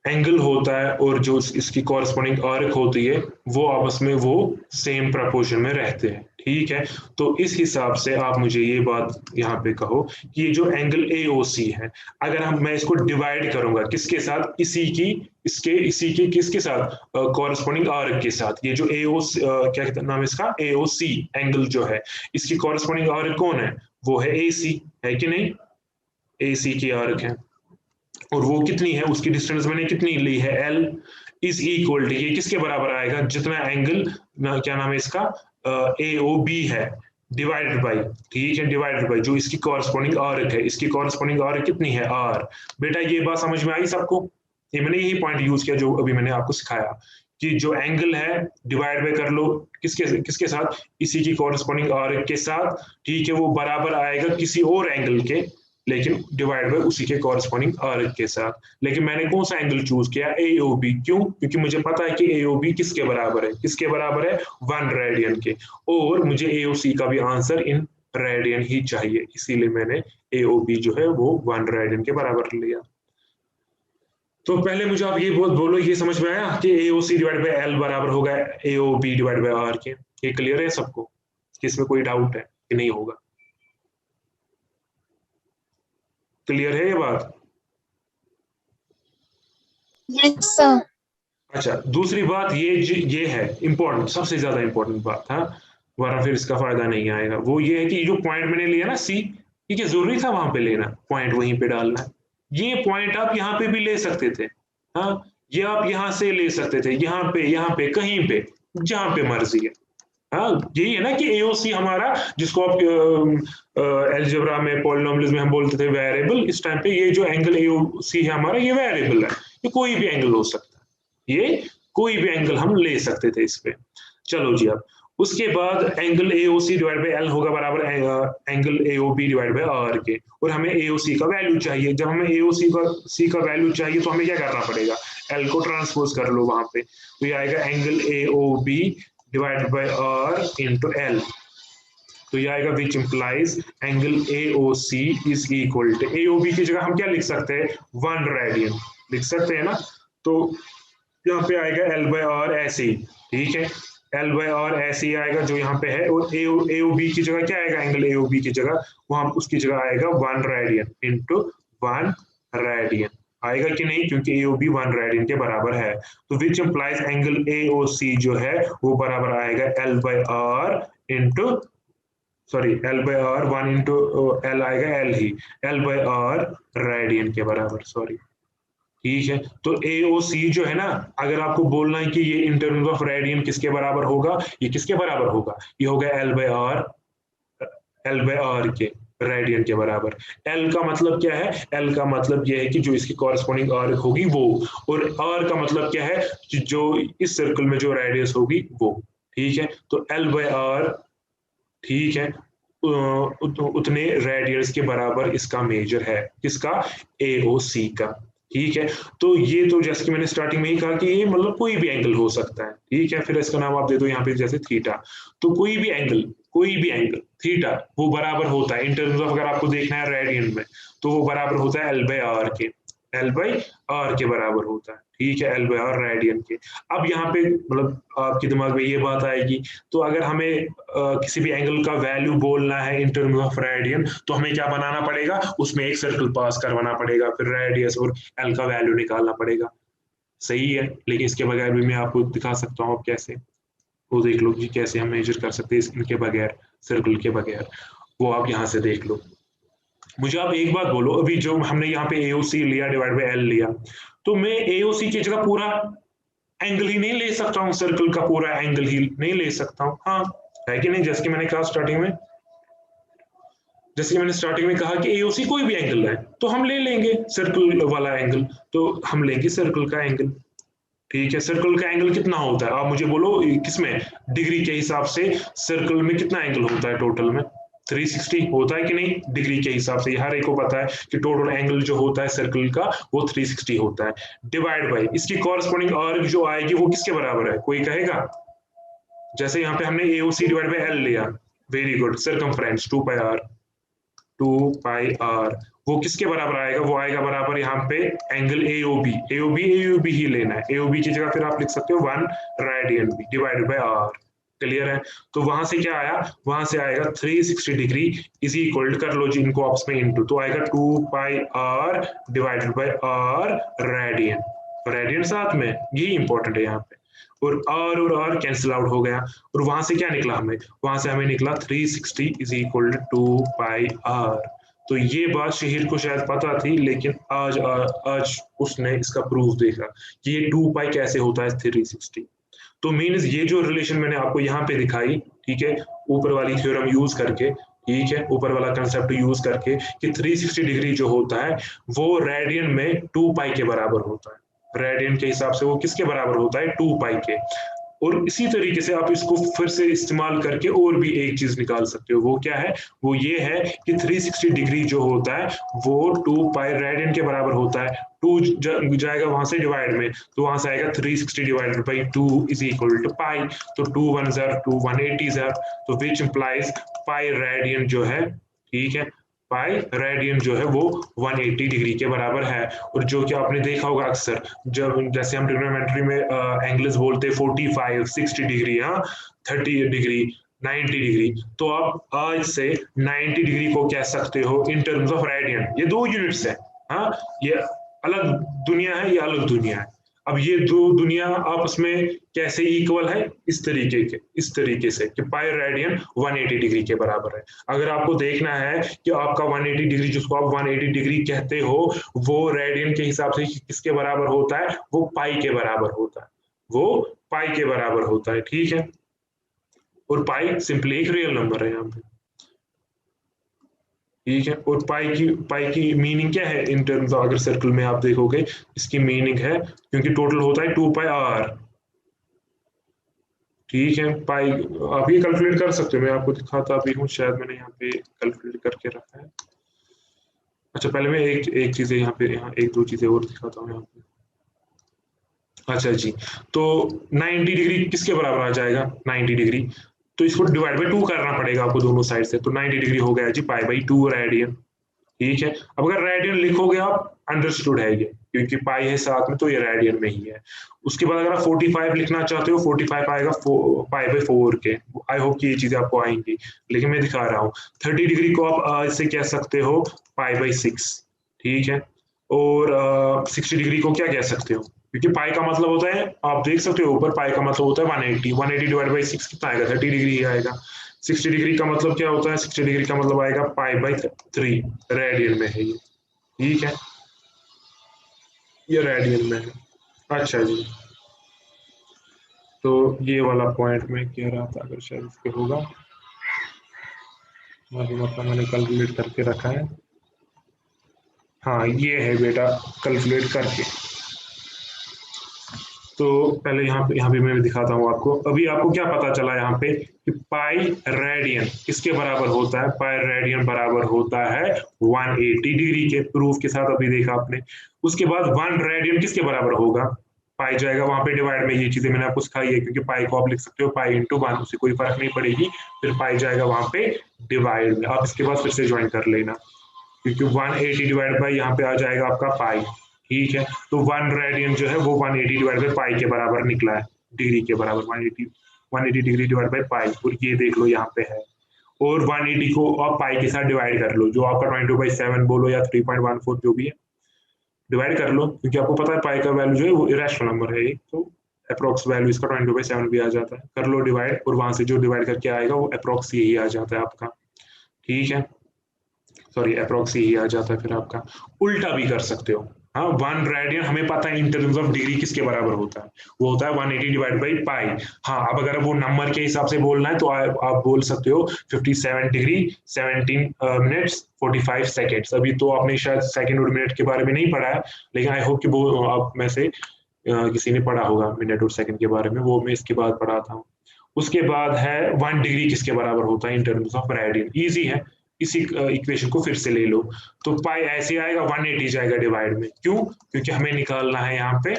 एंगल होता है और जो इसकी कॉरस्पॉन्डिंग आर्क होती है वो आपस में वो सेम प्रोपोर्शन में रहते हैं, ठीक है। तो इस हिसाब से आप मुझे ये बात यहाँ पे कहो कि ये जो एंगल AOC है, अगर मैं इसको डिवाइड करूंगा किसके साथ, इसी के किसके साथ, कॉरस्पॉन्डिंग आर्क के साथ, ये जो AOC क्या नाम है इसका, AOC एंगल जो है, इसकी कॉरस्पॉन्डिंग आर्क कौन है, वो है AC, है कि नहीं, AC की आर्क है, और वो कितनी है, उसकी डिस्टेंस मैंने कितनी ली है L, इज इक्वल टू, ये किसके बराबर आएगा, जितना एंगल क्या नाम है इसका AOB है, डिवाइडेड बाय, ठीक है, डिवाइडेड बाय जो इसकी कॉरस्पॉन्डिंग आर्क है, इसकी कॉरस्पॉन्डिंग आर्क कितनी है R। बेटा ये बात समझ में आई सबको, ये मैंने यही पॉइंट यूज किया जो अभी मैंने आपको सिखाया कि जो एंगल है डिवाइड बाय कर लो किसके किसके साथ, इसी की कॉरेस्पॉन्डिंग आर्क के साथ, ठीक है, वो बराबर आएगा किसी और एंगल के, लेकिन डिवाइड बाय उसी के कॉरेस्पॉन्डिंग आर्क के साथ। लेकिन मैंने कौन सा एंगल चूज किया, AOB, क्यों, क्योंकि मुझे पता है कि AOB किसके बराबर है, किसके बराबर है, 1 रेडियन के, और मुझे AOC का भी आंसर इन रेडियन ही चाहिए, इसीलिए मैंने AOB जो है वो 1 रेडियन के बराबर लिया। तो पहले मुझे आप ये बोलो, ये समझ में आया कि AOC डिवाइड बाय L बराबर होगा AOB डिवाइड बाय R के, ये क्लियर है सबको, कि इसमें कोई डाउट है कि नहीं होगा, क्लियर है ये बात? Yes sir. अच्छा, दूसरी बात ये है इंपॉर्टेंट, सबसे ज्यादा इंपॉर्टेंट बात, हाँ, वरना फिर इसका फायदा नहीं आएगा, वो ये है कि जो पॉइंट मैंने लिया ना C, ठीक है, जरूरी था वहां पे लेना, पॉइंट वहीं पे डालना है, ये पॉइंट आप यहाँ पे भी ले सकते थे, हाँ, ये आप यहाँ से ले सकते थे, यहाँ पे कहीं पे, जहां पे मर्जी है, हाँ, यही है ना कि AOC हमारा, जिसको आप अलजेब्रा में पॉलिनोमियल्स में हम बोलते थे वेरिएबल, इस टाइम पे ये जो एंगल AOC है हमारा, ये वेरिएबल है, ये कोई भी एंगल हो सकता है, ये कोई भी एंगल हम ले सकते थे इस पे। चलो जी, अब उसके बाद angle AOC divide by L होगा बराबर angle AOB divide by R के, और हमें AOC का वैल्यू चाहिए। जब हमें AOC का वैल्यू चाहिए तो हमें क्या करना पड़ेगा, L को ट्रांसपोज कर लो वहां पे, तो ये आएगा angle AOB divide by R into L, तो ये आएगा which implies angle AOC is equal to, AOB की जगह हम क्या लिख सकते हैं, 1 रेडियन लिख सकते हैं ना, तो यहाँ पे आएगा L बाय R ऐसे ही, ठीक है, L बाय R ऐसे ही आएगा जो यहाँ पे है, और AOB की जगह क्या आएगा, एंगल AOB की जगह वहां उसकी जगह आएगा 1 रेडियन इंटू 1 रेडियन, आएगा कि नहीं, क्योंकि AOB 1 रेडियन के बराबर है, तो विच इंप्लाइज एंगल AOC जो है वो बराबर आएगा L by R into, sorry, L by R 1 into L आएगा L ही, L बाय R रेडियन के बराबर, सॉरी, ठीक है। तो AOC जो है ना, अगर आपको बोलना है कि ये इन टर्म्स ऑफ रेडियन किसके बराबर होगा, ये किसके बराबर होगा, ये होगा L बाय R के रेडियन के बराबर। L का मतलब क्या है, L का मतलब यह है कि जो इसकी कॉरेस्पॉन्डिंग आर्क होगी वो, और R का मतलब क्या है, जो इस सर्कल में जो रेडियस होगी वो, ठीक है, तो L बाय R, ठीक है, उतने रेडियस के बराबर इसका मेजर है, किसका, AOC का, ठीक है। तो ये तो जैसे कि मैंने स्टार्टिंग में ही कहा कि ये मतलब कोई भी एंगल हो सकता है, ठीक है, फिर इसका नाम आप दे दो यहाँ पे जैसे थीटा, तो कोई भी एंगल थीटा वो बराबर होता है इन टर्म्स ऑफ, अगर आपको देखना है रेडियन में, तो वो बराबर होता है L बाय R के, L बाय R के बराबर होता है, ठीक है, L बाय R रेडियन के। अब यहाँ पे मतलब आपके दिमाग में ये बात आएगी, तो अगर हमें किसी भी एंगल का वैल्यू बोलना है इन टर्म्स ऑफ रेडियन, तो हमें क्या बनाना पड़ेगा, उसमें एक सर्कल पास करवाना पड़ेगा, फिर रेडियस और L का वैल्यू निकालना पड़ेगा, सही है, लेकिन इसके बगैर भी मैं आपको दिखा सकता हूँ, अब कैसे, वो देख लो कि कैसे हम मेजर कर सकते हैं इनके बगैर, सर्कल के बगैर, वो आप यहाँ से देख लो। मुझे आप एक बात बोलो, अभी जो हमने यहाँ पे AOC लिया डिवाइड बाय L लिया, तो मैं AOC की जगह पूरा एंगल ही नहीं ले सकता हूँ, सर्कल का पूरा एंगल ही नहीं ले सकता हूँ, हाँ, है कि नहीं, जैसे कि मैंने कहा स्टार्टिंग में कहा कि AOC कोई भी एंगल है तो हम ले लेंगे सर्कल वाला एंगल, तो हम लेंगे सर्कल का एंगल, ठीक है। सर्कल का एंगल कितना होता है, आप मुझे बोलो किसमें, डिग्री के हिसाब से सर्कल में कितना एंगल होता है टोटल में, 360 होता है कि नहीं, डिग्री के हिसाब से हर एक को पता है कि टोटल एंगल जो होता है सर्कल का वो 360 होता है, डिवाइड बाय इसकी कॉरेस्पॉन्डिंग आर्क जो आएगी वो किसके बराबर है, कोई कहेगा, जैसे यहाँ पे हमने AOC डिवाइड बाय L लिया, very good, circumference 2 pi r, वो किसके बराबर आएगा, वो आएगा बराबर यहाँ पे एंगल AOB ही लेना है, AOB की जगह फिर आप लिख सकते हो 1 रेडियन भी डिवाइडेड बाय r, क्लियर है। तो वहां से क्या आया, वहां से आएगा 360 डिग्री इज इक्वल, कर लो जी इनको आपस में इंटू, तो आएगा 2 pi r divided by r radian साथ में, यही इंपॉर्टेंट है यहाँ पे, और r कैंसिल आउट हो गया, और वहां से क्या निकला, हमें निकला 360 is equal to 2 pi r। तो ये बात शहीर को शायद पता थी, लेकिन आज उसने इसका प्रूफ देखा कि ये 2 पाई कैसे होता है 360। तो मीन्स ये जो रिलेशन मैंने आपको यहाँ पे दिखाई, ठीक है, ऊपर वाली थ्योरम यूज करके, ठीक है, ऊपर वाला कंसेप्ट यूज करके कि 360 डिग्री जो होता है वो रेडियन में 2 पाई के बराबर होता है, रेडियन के हिसाब से वो किसके बराबर होता है 2 पाई के। और इसी तरीके से आप इसको फिर से इस्तेमाल करके और भी एक चीज निकाल सकते हो, वो क्या है, वो ये है कि 360 डिग्री जो होता है वो 2 पाई रेडियन के बराबर होता है। 2 जाएगा वहां से डिवाइड में, तो वहां से आएगा 360 divided by 2 is equal to pi. तो 2 1 2 180 तो विच इंप्लाइज पाई रेडियन जो है, ठीक है, पाई रेडियन जो है वो 180 डिग्री के बराबर है। और जो कि आपने देखा होगा अक्सर, जब जैसे हम ट्रिग्नोमेट्री में एंगल्स बोलते हैं 45 60 डिग्री, हाँ 30 डिग्री 90 डिग्री, तो आप आज से 90 डिग्री को कह सकते हो इन टर्म्स ऑफ रेडियन। ये 2 यूनिट्स है, हाँ, ये अलग दुनिया है, ये अलग दुनिया है। अब ये दो दुनिया आपस में कैसे इक्वल है, इस तरीके से कि पाई रेडियन 180 डिग्री के बराबर है। अगर आपको देखना है कि आपका 180 डिग्री, जिसको आप 180 डिग्री कहते हो, वो रेडियन के हिसाब से किसके बराबर होता है, वो पाई के बराबर होता है, वो पाई के बराबर होता है, ठीक है। और पाई सिंपली एक रियल नंबर है यहाँ पे, ठीक है। और पाई की मीनिंग क्या है इन टर्म्स ऑफ, अगर सर्कल में आप देखोगे इसकी मीनिंग है, क्योंकि टोटल होता है 2 पाई आर, ठीक है। पाई आप ये कैलकुलेट कर सकते हो, मैं आपको दिखाता भी हूँ, शायद मैंने यहाँ पे कैलकुलेट करके रखा है। अच्छा पहले मैं एक चीज यहाँ पे, यहाँ एक दो चीजें और दिखाता हूँ यहाँ पे। अच्छा जी, तो 90 डिग्री किसके बराबर आ जाएगा, 90 डिग्री, तो इसको डिवाइड बाई 2 करना पड़ेगा आपको दोनों साइड से, तो 90 डिग्री हो गया जी पाई बाई 2 रेडियन, ठीक है। अब अगर रेडियन लिखोगे आप, अंडरस्टूड है ये, क्योंकि पाई है साथ में तो ये रेडियन में ही है। उसके बाद अगर आप 45 लिखना चाहते हो, 45 आएगा पाई बाई 4 के। आई होप कि ये चीजें आपको आएंगी, लेकिन मैं दिखा रहा हूँ। 30 डिग्री को आप इससे कह सकते हो पाई बाई 6, ठीक है। और 60 डिग्री को क्या कह सकते हो, क्योंकि पाई का मतलब होता है, आप देख सकते हो ऊपर, पाई का मतलब होता है 180 डिवाइड बाई 6 कितना आएगा, 30 डिग्री ही आएगा। 60 डिग्री का मतलब क्या होता है, 60 डिग्री का मतलब आएगा पाई बाई 3, रेडियन में है ये, ठीक है, ये रेडियन में है। अच्छा जी, तो ये वाला पॉइंट मैं कह रहा था, अगर शायद इस पे होगा, मतलब मैंने कैलकुलेट करके रखा है, हाँ ये है बेटा, कैलकुलेट करके। तो पहले यहाँ पे मैं दिखाता हूँ आपको। अभी आपको क्या पता चला यहाँ पे कि पाई रेडियन किसके बराबर होता है, पाई रेडियन बराबर होता है 180 डिग्री के, प्रूफ के साथ अभी देखा आपने। उसके बाद 1 रेडियन किसके बराबर होगा, पाई जाएगा वहां पे डिवाइड में, ये चीजें मैंने आपको सिखाई है, क्योंकि पाई को आप लिख सकते हो पाई इंटू 1, उससे कोई फर्क नहीं पड़ेगी, फिर पाई जाएगा वहां पे डिवाइड में। आप इसके बाद फिर से ज्वाइन कर लेना, क्योंकि 180 डिवाइड बाई यहाँ पे आ जाएगा आपका पाई, ठीक है। तो 1 रेडियन जो है वो 180 डिवाइड बाई पाई के बराबर निकला है, डिग्री के बराबर 180 डिग्री डिवाइड बाई पाई, और ये देख लो यहाँ पे है। और 180 को आप पाई के साथ डिवाइड कर लो, जो आपका 22/7 बोलो या 3.14 जो भी है, डिवाइड कर लो, क्योंकि आपको पता है पाई का वैल्यू जो है वो इरेशनल नंबर है, तो अप्रोक्स वैल्यू इसका 22/7 भी आ जाता है। कर लो डिवाइड, और वहां से जो डिवाइड करके आएगा वो अप्रोक्स यही आ जाता है आपका, ठीक है, सॉरी अप्रोक्स ही आ जाता है। फिर आपका उल्टा भी कर सकते हो, हाँ 1 रेडियन हमें पता है इन टर्म्स ऑफ डिग्री किसके बराबर होता है, वो होता है 180 डिवाइड बाई पाई। हाँ अब अगर वो नंबर के हिसाब से बोलना है तो आप बोल सकते हो 57 डिग्री 17 मिनट्स 45 सेकेंड्स। अभी तो आपने शायद सेकेंड और मिनट के बारे में नहीं पढ़ा है, लेकिन आई होप कि वो आप में से किसी ने पढ़ा होगा मिनट और सेकंड के बारे में, वो मैं इसके बाद पढ़ाता हूँ। उसके बाद है 1 डिग्री किसके बराबर होता है in terms of radian, easy है, इसी इक्वेशन को फिर से ले लो। तो पाई ऐसे आएगा 180 जाएगा डिवाइड में, क्यों, क्योंकि हमें निकालना है यहाँ पे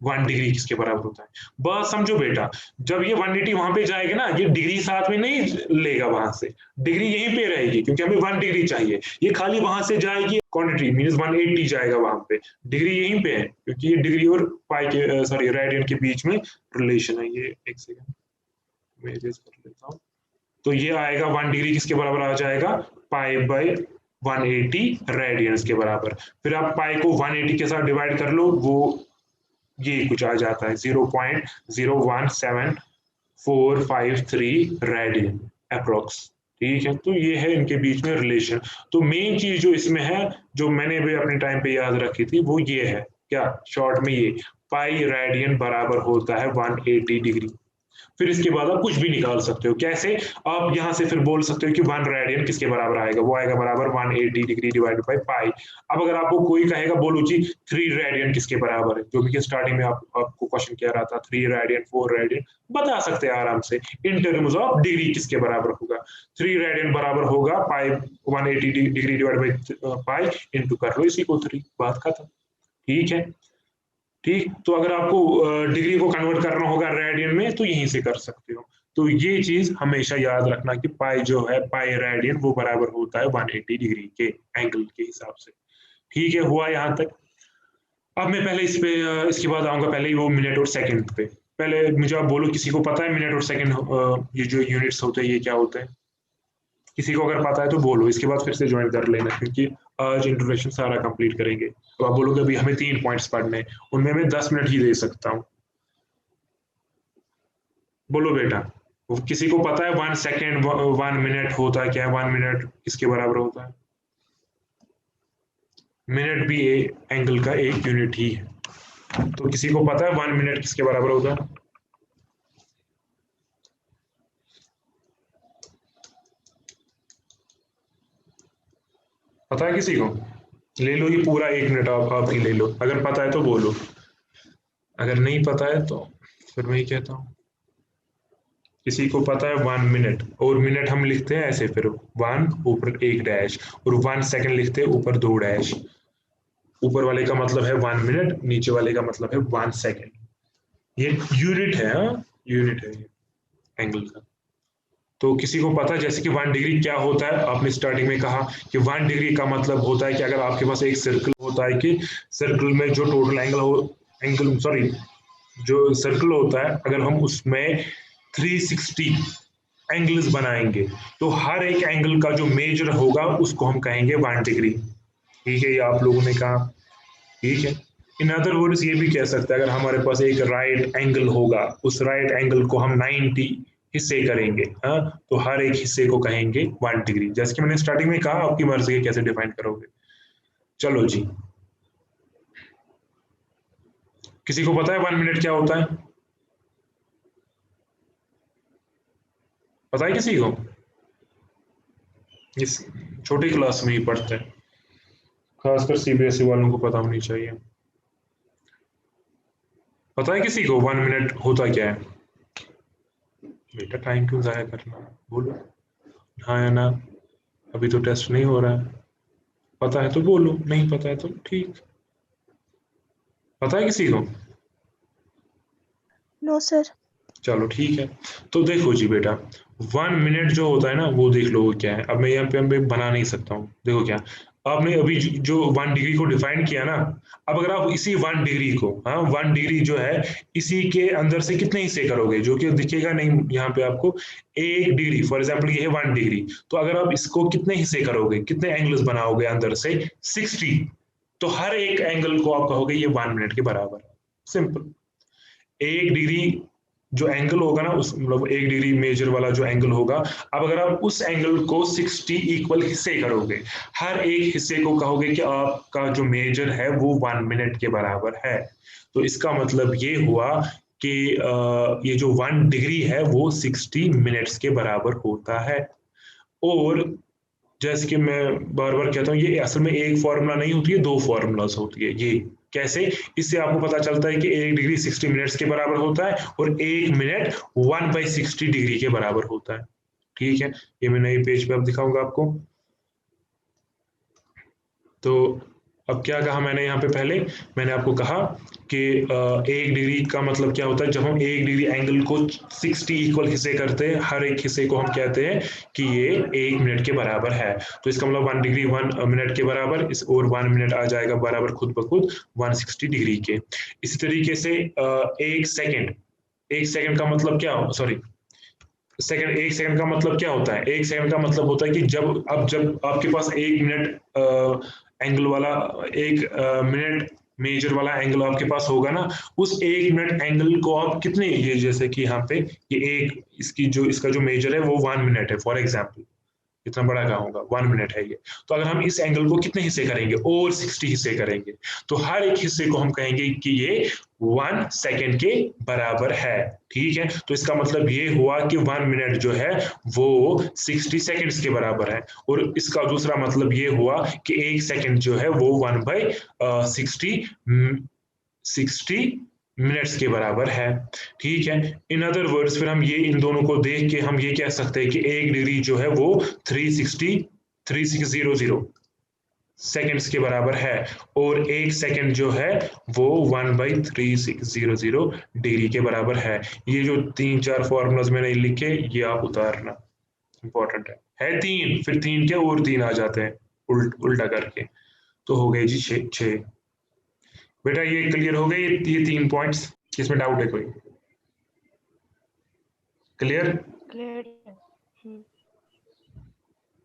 1 डिग्री किसके बराबर होता है। बस समझो बेटा, जब ये 180 वहां पे जाएगा ना, ये डिग्री साथ में नहीं लेगा, वहां से डिग्री यहीं पे रहेगी, क्योंकि हमें 1 डिग्री चाहिए, ये खाली वहां से जाएगी क्वांटिटी मींस 180 जाएगा वहां पे, डिग्री यहीं पे है, क्योंकि ये डिग्री और पाई के सॉरी रेडियन के बीच में रिलेशन है। ये एक सेकंड मैं इरेज कर लेता हूँ। तो ये आएगा 1 डिग्री किसके बराबर आ जाएगा, पाई बाई 180 रेडियंस के बराबर। फिर आप पाई को 180 के साथ डिवाइड कर लो, वो ये कुछ आ जाता है 0.01743 रेडियन अप्रोक्स, ठीक है। तो ये है इनके बीच में रिलेशन। तो मेन चीज जो इसमें है, जो मैंने भी अपने टाइम पे याद रखी थी, वो ये है, क्या शॉर्ट में ये पाई रेडियन बराबर होता है 180 डिग्री, फिर इसके बाद आप कुछ भी निकाल सकते हो। कैसे? आप यहाँ से फिर बोल सकते हो कि 1 रेडियन किसके बराबर आएगा, वो आएगा बराबर 180 डिग्री डिवाइडेड बाई पाई। अब अगर आपको कोई कहेगा बोलो जी 3 रेडियन किसके बराबर है, जो भी स्टार्टिंग में आपको क्वेश्चन कह रहा था 3 रेडियन 4 रेडियन, बता सकते हैं आराम से इन टर्म्स ऑफ डिग्री किसके बराबर होगा। 3 रेडियन बराबर होगा पाई 180 degree divide by pi into कर लो इसी को 3, बात खत्म। ठीक है, ठीक। तो अगर आपको डिग्री को कन्वर्ट करना होगा रेडियन में तो यहीं से कर सकते हो। तो ये चीज हमेशा याद रखना कि पाई जो है पाई रेडियन वो बराबर होता है 180 डिग्री के एंगल के हिसाब से। ठीक है, हुआ यहाँ तक। अब मैं पहले इस पे इसके बाद आऊंगा पहले ही वो मिनट और सेकंड पे। पहले मुझे आप बोलो किसी को पता है मिनट और सेकंड ये जो यूनिट्स होते हैं ये क्या होते हैं? किसी को अगर पता है तो बोलो, इसके बाद फिर से ज्वाइन कर लेना क्योंकि आज इंट्रोडक्शन सारा कंप्लीट करेंगे। तो आप बोलोगे अभी हमें 3 पॉइंट्स पढ़ने हैं, उनमें मैं 10 मिनट ही दे सकता हूँ। बोलो बेटा, किसी को पता है 1 सेकेंड 1 मिनट होता है क्या है? 1 मिनट किसके बराबर होता है? मिनट भी एंगल का एक यूनिट ही है, तो किसी को पता है 1 मिनट किसके बराबर होता है? पता है किसी को? ले लो ये पूरा 1 मिनट आप ही ले लो, अगर पता है तो बोलो, अगर नहीं पता है तो फिर मैं ही कहता हूँ। किसी को पता है 1 मिनट, और मिनट हम लिखते हैं ऐसे, फिर 1 ऊपर 1 डैश और 1 सेकंड लिखते हैं ऊपर 2 डैश। ऊपर वाले का मतलब है 1 मिनट, नीचे वाले का मतलब है 1 सेकंड। ये यूनिट है, यूनिट है एंगल का। तो किसी को पता है जैसे कि 1 डिग्री क्या होता है? आपने स्टार्टिंग में कहा कि 1 डिग्री का मतलब होता है कि अगर आपके पास एक सर्कल होता है कि सर्कल में जो टोटल एंगल सॉरी जो सर्कल होता है अगर हम उसमें 360 एंगल्स बनाएंगे तो हर एक एंगल का जो मेजर होगा उसको हम कहेंगे 1 डिग्री। ठीक है, ये आप लोगों ने कहा। ठीक है, इन अदर वर्ड्स ये भी कह सकते हैं अगर हमारे पास एक राइट एंगल होगा, उस राइट एंगल को हम 90 हिस्से करेंगे, हाँ, तो हर एक हिस्से को कहेंगे 1 डिग्री। जैसे कि मैंने स्टार्टिंग में कहा, आपकी मर्जी है कैसे डिफाइन करोगे। चलो जी, किसी को पता है 1 मिनट क्या होता है? पता है किसी को? इस छोटी क्लास में ही पढ़ते हैं, खासकर सीबीएसई वालों को पता होनी चाहिए। पता है किसी को 1 मिनट होता क्या है? बेटा टाइम क्यों जाया करना, बोलो हाँ या ना, अभी तो टेस्ट नहीं हो रहा है। पता है तो बोलो, नहीं पता है तो ठीक। पता है किसी को? No, sir. चलो ठीक है, तो देखो जी बेटा 1 मिनट जो होता है ना वो देख लो वो क्या है। अब मैं यहाँ पे बना नहीं सकता हूँ, देखो क्या आपने अभी जो 1 डिग्री को डिफाइन किया ना, अब अगर आप इसी 1 डिग्री को, हाँ 1 डिग्री जो है इसी के अंदर से कितने हिस्से करोगे, जो कि दिखेगा नहीं यहाँ पे आपको, 1 डिग्री फॉर एग्जाम्पल ये है 1 डिग्री, तो अगर आप इसको कितने हिस्से करोगे, कितने एंगल्स बनाओगे अंदर से 60, तो हर एक एंगल को आप कहोगे ये 1 मिनट के बराबर है। सिंपल। 1 डिग्री जो एंगल होगा ना, उस मतलब 1 डिग्री मेजर वाला जो एंगल होगा, अब अगर आप उस एंगल को 60 इक्वल हिस्से करोगे, हर एक हिस्से को कहोगे कि आपका जो मेजर है वो 1 मिनट के बराबर है। तो इसका मतलब ये हुआ कि ये जो 1 डिग्री है वो 60 मिनट्स के बराबर होता है। और जैसे कि मैं बार बार कहता हूँ, ये असल में एक फॉर्मूला नहीं होती है, 2 फॉर्मूलाज होती है। ये कैसे? इससे आपको पता चलता है कि 1 डिग्री 60 मिनट्स के बराबर होता है और 1 मिनट 1/60 डिग्री के बराबर होता है। ठीक है, ये मैं नए पेज पे अब दिखाऊंगा आपको। तो अब क्या कहा मैंने यहाँ पे, पहले मैंने आपको कहा कि 1 डिग्री का मतलब क्या होता है, जब हम 1 डिग्री एंगल को 60 इक्वल हिस्से करते हैं, हर एक हिस्से को हम कहते हैं कि ये 1 मिनट के बराबर है। तो इसका मतलब 1 डिग्री 1 मिनट के बराबर, इस और 1 मिनट आ जाएगा बराबर खुद ब खुद 160 डिग्री के। इसी तरीके से 1 सेकंड का मतलब क्या, सॉरी 1 सेकंड का मतलब क्या होता है? 1 सेकंड का मतलब होता है कि जब आपके पास 1 मिनट एंगल वाला 1 मिनट मेजर वाला एंगल आपके पास होगा ना, उस 1 मिनट एंगल को आप कितने, ये जैसे कि यहाँ पे ये एक इसका जो मेजर है वो 1 मिनट है फॉर एग्जाम्पल, इतना बड़ा कहाँ होगा, 1 मिनट है ये। तो अगर हम इस एंगल को कितने हिस्से करेंगे, और 60 हिस्से करेंगे, तो हर एक हिस्से को हम कहेंगे कि ये 1 सेकेंड के बराबर है। ठीक है, तो इसका मतलब ये हुआ कि 1 मिनट जो है वो 60 सेकेंड्स के बराबर है, और इसका दूसरा मतलब ये हुआ कि 1 सेकेंड जो है वो 1/60 मिनट्स के बराबर है। ठीक है, इन अदर वर्ड्स फिर हम ये इन दोनों को देख के हम ये कह सकते हैं कि 1 डिग्री जो है वो 3600 सेकेंड्स के बराबर है, और 1 सेकेंड जो है वो 1/3600 डिग्री के बराबर है। ये जो 3-4 फॉर्मूलाज मैंने लिखे ये आप उतारना, इंपॉर्टेंट है 3, फिर 3 के और 3 आ जाते हैं उल्टा करके, तो हो गए जी 6। बेटा ये क्लियर हो गए, ये 3 पॉइंट्स, इसमें डाउट है कोई? क्लियर? क्लियर।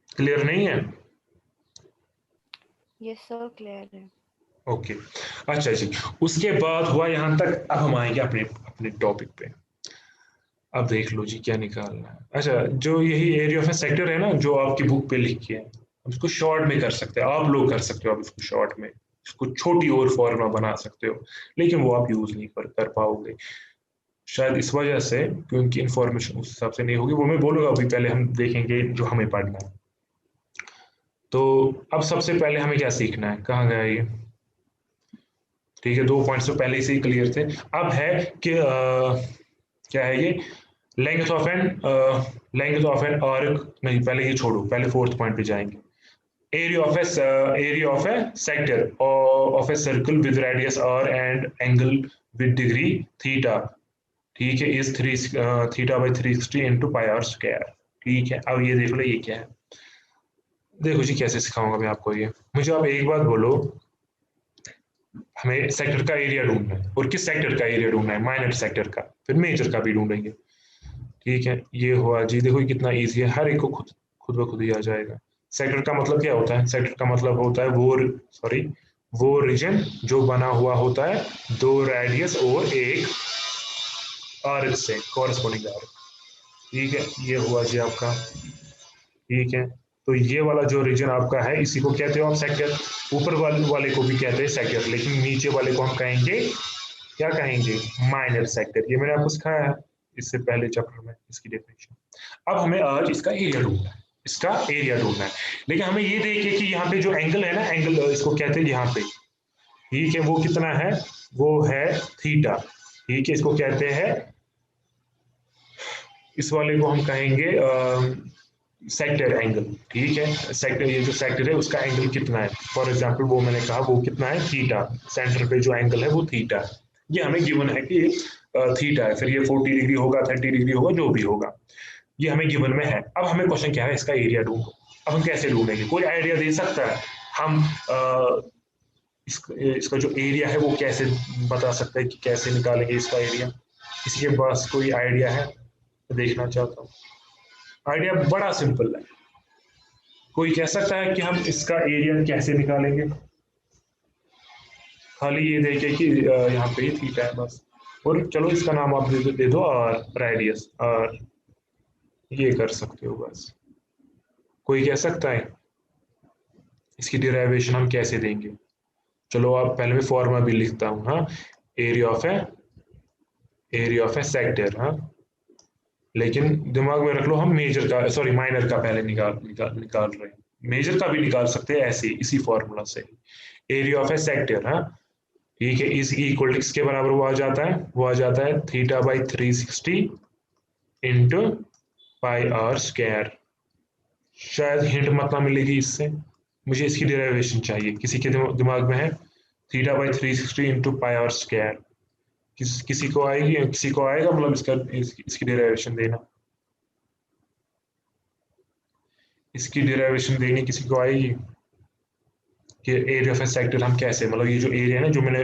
क्लियर नहीं है? यस सर क्लियर है। ओके, अच्छा जी, उसके बाद हुआ यहाँ तक। अब हम आएंगे अपने अपने टॉपिक पे। अब देख लो जी क्या निकालना है। अच्छा, जो यही एरिया ऑफ ए सेक्टर है ना, जो आपकी बुक पे लिखी है, हम इसको शॉर्ट में कर सकते हैं, आप लोग कर सकते हो, आप इसको शॉर्ट में, इसको छोटी और फॉर्मूला बना सकते हो, लेकिन वो आप यूज नहीं कर पाओगे शायद इस वजह से क्योंकि इंफॉर्मेशन उस हिसाब से नहीं होगी। वो मैं बोलूंगा, अभी पहले हम देखेंगे जो हमें पढ़ना है। तो अब सबसे पहले हमें क्या सीखना है, कहाँ गया ये? ठीक है, 2 पॉइंट्स तो पहले से ही क्लियर थे। अब है कि क्या है ये, लेंथ ऑफ एन आर्क, नहीं पहले ये छोड़ो, पहले 4th पॉइंट पे जाएंगे। area of a sector or of a circle with radius r and angle with degree theta, ठीक है, is 3 θ/360 into pi r square। ठीक है, अब ये देख लो ये क्या है। देखो जी कैसे सिखाऊंगा मैं आपको ये, मुझे आप एक बात बोलो, हमें सेक्टर का एरिया ढूंढना है, और किस सेक्टर का एरिया ढूंढना है, माइनर सेक्टर का, फिर मेजर का भी ढूंढेंगे। ठीक है, ये हुआ जी, देखो कितना ईजी है, हर एक को खुद खुद ब खुद ही आ जाएगा। सेक्टर का मतलब क्या होता है, सेक्टर का मतलब होता है वो रीजन जो बना हुआ होता है 2 रेडियस और एक आर्क से, कॉरेस्पॉन्डिंग आर्क। ठीक है, ये हुआ जी आपका। ठीक है, तो ये वाला जो रीजन आपका है इसी को कहते हो आप सेक्टर। ऊपर वाले को भी कहते हैं सेक्टर, लेकिन नीचे वाले को हम कहेंगे, क्या कहेंगे, माइनर सेक्टर। ये मैंने आपको सिखाया है इससे पहले चैप्टर में इसकी डेफिनेशन। अब हमें आज इसका एरिया ढूंढना है, इसका एरिया ढूंढना है, लेकिन हमें ये देखिए कि यहाँ पे जो एंगल है ना, एंगल इसको कहते हैं यहाँ पे, ठीक है, वो कितना है, वो है थीटा। ठीक है, इसको कहते हैं, इस वाले को हम कहेंगे सेक्टर एंगल। ठीक है, सेक्टर, ये जो सेक्टर है उसका एंगल कितना है, फॉर एग्जांपल वो मैंने कहा वो कितना है, थीटा। सेंटर पे जो एंगल है वो थीटा है, ये हमें गिवन है कि थीटा है, फिर ये 40 डिग्री होगा, 30 डिग्री होगा, जो भी होगा, ये हमें गिवन में है। अब हमें क्वेश्चन क्या है, इसका एरिया ढूंढो। अब हम कैसे ढूंढेंगे, कोई आइडिया दे सकता है? हम इसका जो एरिया है वो कैसे बता सकते हैं कि कैसे निकालेंगे इसका एरिया? किसी के पास कोई आइडिया है? देखना चाहता हूँ। आइडिया बड़ा सिंपल है, कोई कह सकता है कि हम इसका एरिया कैसे निकालेंगे? खाली ये देखे कि यहाँ पे ही थीटा है बस, और चलो इसका नाम आप दे दो आर, रेडियस आर, ये कर सकते हो बस। कोई कह सकता है इसकी डिराइवेशन हम कैसे देंगे? चलो आप पहले मैं फॉर्मूला भी लिखता हूँ। हाँ, एरिया ऑफ ए सेक्टर। हाँ, लेकिन दिमाग में रख लो हम मेजर का, सॉरी माइनर का पहले निकाल रहे हैं, मेजर का भी निकाल सकते हैं ऐसे इसी फॉर्मूला से। एरिया ऑफ ए सेक्टर, हाँ ठीक है, इस इक्वल टू किसके बराबर वो आ जाता है, वो आ जाता है θ/360 इंटू पाई आर स्क्वायर। शायद हिंट मत ना मिलेगी इससे, मुझे इसकी डेरिवेशन चाहिए। किसी के दिमाग में है θ/360 इंटू पाई आर स्क्वायर? किसी को आएगी, किसी को आएगा, मतलब इसकी डेरिवेशन देना, इसकी डेरिवेशन देनी किसी को आएगी कि एरिया ऑफ ए सेक्टर हम कैसे, मतलब ये जो एरिया है ना जो मैंने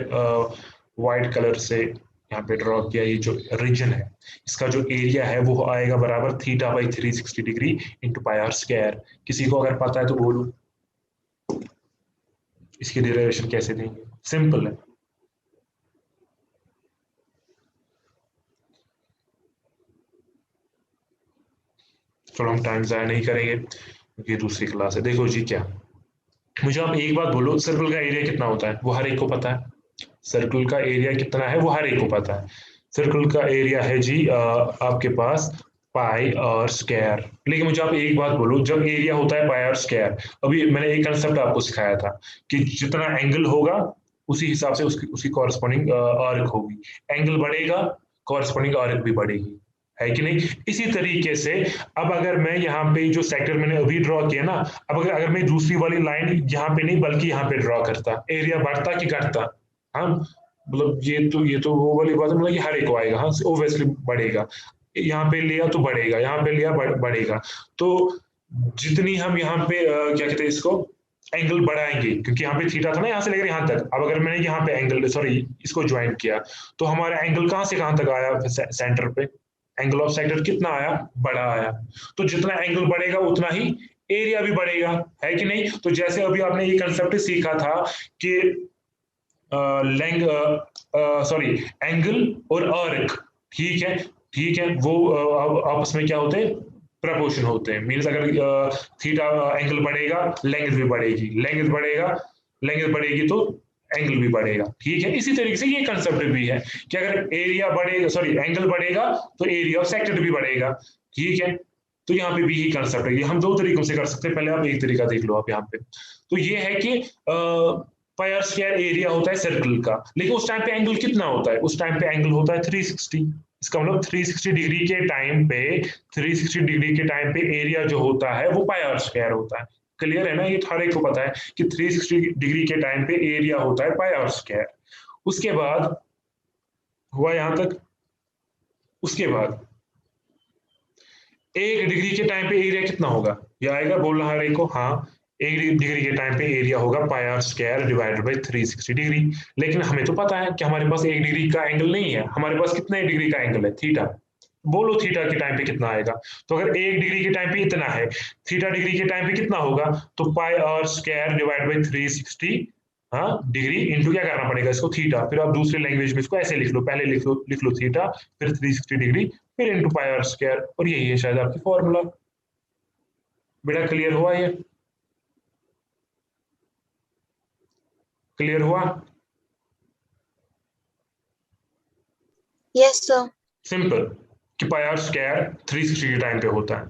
व्हाइट कलर से यहाँ पे ड्रॉ किया, ये जो रीजन है इसका जो एरिया है वो आएगा बराबर θ/360 degree into pi R square. किसी को अगर पता है तो बोलो इसकी डेरिवेशन कैसे देंगे, सिंपल है। चलो हम टाइम ज़ाया नहीं करेंगे, ये दूसरी क्लास है। देखो जी क्या, मुझे आप एक बात बोलो, सर्कल का एरिया कितना होता है वो हर एक को पता है। सर्कल का एरिया कितना है वो हर एक को पता है। सर्कल का एरिया है जी आपके पास पाई और स्क्वायर। लेकिन मुझे आप एक बात बोलो, जब एरिया होता है पाई और स्क्वायर, अभी मैंने एक कंसेप्ट आपको सिखाया था कि जितना एंगल होगा उसी हिसाब से उसकी उसकी कॉरस्पॉन्डिंग आर्क होगी। एंगल बढ़ेगा, कॉरस्पॉन्डिंग आर्क भी बढ़ेगी, है कि नहीं। इसी तरीके से अब अगर मैं यहाँ पे जो सेक्टर मैंने अभी ड्रॉ किया ना, अब अगर मैं दूसरी वाली लाइन यहाँ पे नहीं बल्कि यहाँ पे ड्रॉ करता, एरिया बढ़ता कि घटता? हाँ, मतलब ये तो वो वाली बात है, मतलब ये हर एक को आएगा, हाँ ओब्वियसली बढ़ेगा। यहाँ पे लिया तो बढ़ेगा, यहाँ पे लिया बढ़ेगा। तो जितनी हम यहाँ पे क्या कहते हैं इसको, एंगल बढ़ाएंगे, क्योंकि यहाँ पे थीटा था ना यहाँ से लेकर यहाँ तक। अब अगर मैंने यहाँ पे एंगल सॉरी इसको ज्वाइन किया, तो हमारा एंगल कहाँ से कहाँ तक आया, सेंटर पे एंगल ऑफ सेक्टर कितना आया, बड़ा आया। तो जितना एंगल बढ़ेगा उतना ही एरिया भी बढ़ेगा, है कि नहीं। तो जैसे अभी आपने ये कंसेप्ट सीखा था कि सॉरी एंगल और आर्क, ठीक है वो आपस में क्या होते हैं, प्रपोर्शन होते हैं। मीन्स अगर थीटा एंगल बढ़ेगा लेंथ भी बढ़ेगी, लेंथ बढ़ेगी तो एंगल भी बढ़ेगा, ठीक है। इसी तरीके से ये कंसेप्ट भी है कि अगर एरिया बढ़ेगा सॉरी एंगल बढ़ेगा तो एरिया ऑफ सेक्टर भी बढ़ेगा, ठीक है। तो यहाँ पे भी यही कंसेप्ट है। ये हम दो तरीकों से कर सकते हैं, पहले आप एक तरीका देख लो आप यहाँ पे। तो ये है कि पाई आर स्क्वायर एरिया होता है सर्कल का, लेकिन उस टाइम पे एंगल कितना होता है, उस टाइम पे एंगल होता है 360। इसका मतलब 360 डिग्री के टाइम पे, 360 डिग्री के टाइम पे एरिया जो होता है वो पाई आर स्क्वायर होता है। क्लियर है ना, ये हर एक को पता है कि 360 डिग्री के टाइम पे एरिया होता है पाई आर स्क्वायर। उसके बाद हुआ यहां तक, उसके बाद 1 डिग्री के टाइम पे एरिया कितना होगा, ये आएगा बोलना हर एक को, हाँ 1 डिग्री के टाइम पे एरिया होगा pi R square divided by 360 degree. लेकिन हमें तो पता है कि हमारे पास 1 डिग्री का एंगल नहीं है, हमारे पास कितने डिग्री का एंगल है, थीटा। बोलो थीटा के टाइम पे कितना आएगा। तो अगर 1 डिग्री के टाइम पे इतना है, थीटा डिग्री के टाइम पे कितना होगा, तो पाई आर स्क्वायर डिवाइड बाई 360 हाँ डिग्री इंटू क्या करना पड़ेगा इसको, थीटा। फिर आप दूसरी लैंग्वेज में इसको ऐसे लिख लो, पहले लिख लो थीटा, फिर 360 डिग्री, फिर इंटू पाई आर स्क्वायर, और यही है शायद आपकी फॉर्मूला। बेटा क्लियर हुआ, ये क्लियर हुआ? Yes sir. सिंपल कि पाई आर स्क्वायर 360 के टाइम पे होता है,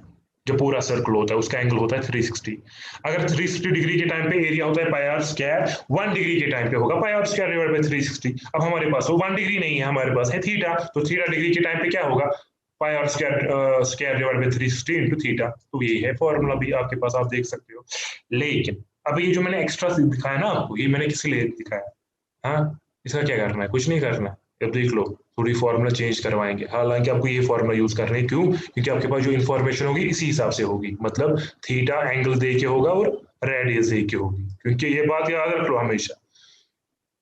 जो पूरा सर्कल होता है उसका एंगल होता है 360। अगर 360 डिग्री के टाइम पे एरिया होता है पाई आर स्क्वायर, 1 डिग्री के टाइम पे होगा pi R square divide by 360। अब हमारे पास वो 1 डिग्री नहीं है, हमारे पास है थीटा, तो थीटा डिग्री के टाइम पे क्या होगा, pi R square divide by 360 into theta. तो यही है फॉर्मूला भी आपके पास, आप देख सकते हो। लेकिन अब ये जो मैंने एक्स्ट्रा दिखाया ना आपको, ये मैंने किस लिए दिखाया, हाँ इसका क्या करना है, कुछ नहीं करना है। अब देख लो थोड़ी फॉर्मूला चेंज करवाएंगे, हालांकि आपको ये फॉर्मूला यूज करना है, क्यों, क्योंकि आपके पास जो इन्फॉर्मेशन होगी इसी हिसाब से होगी, मतलब थीटा एंगल दे के होगा और रेडियस दे के होगी। क्योंकि ये बात याद रख लो हमेशा,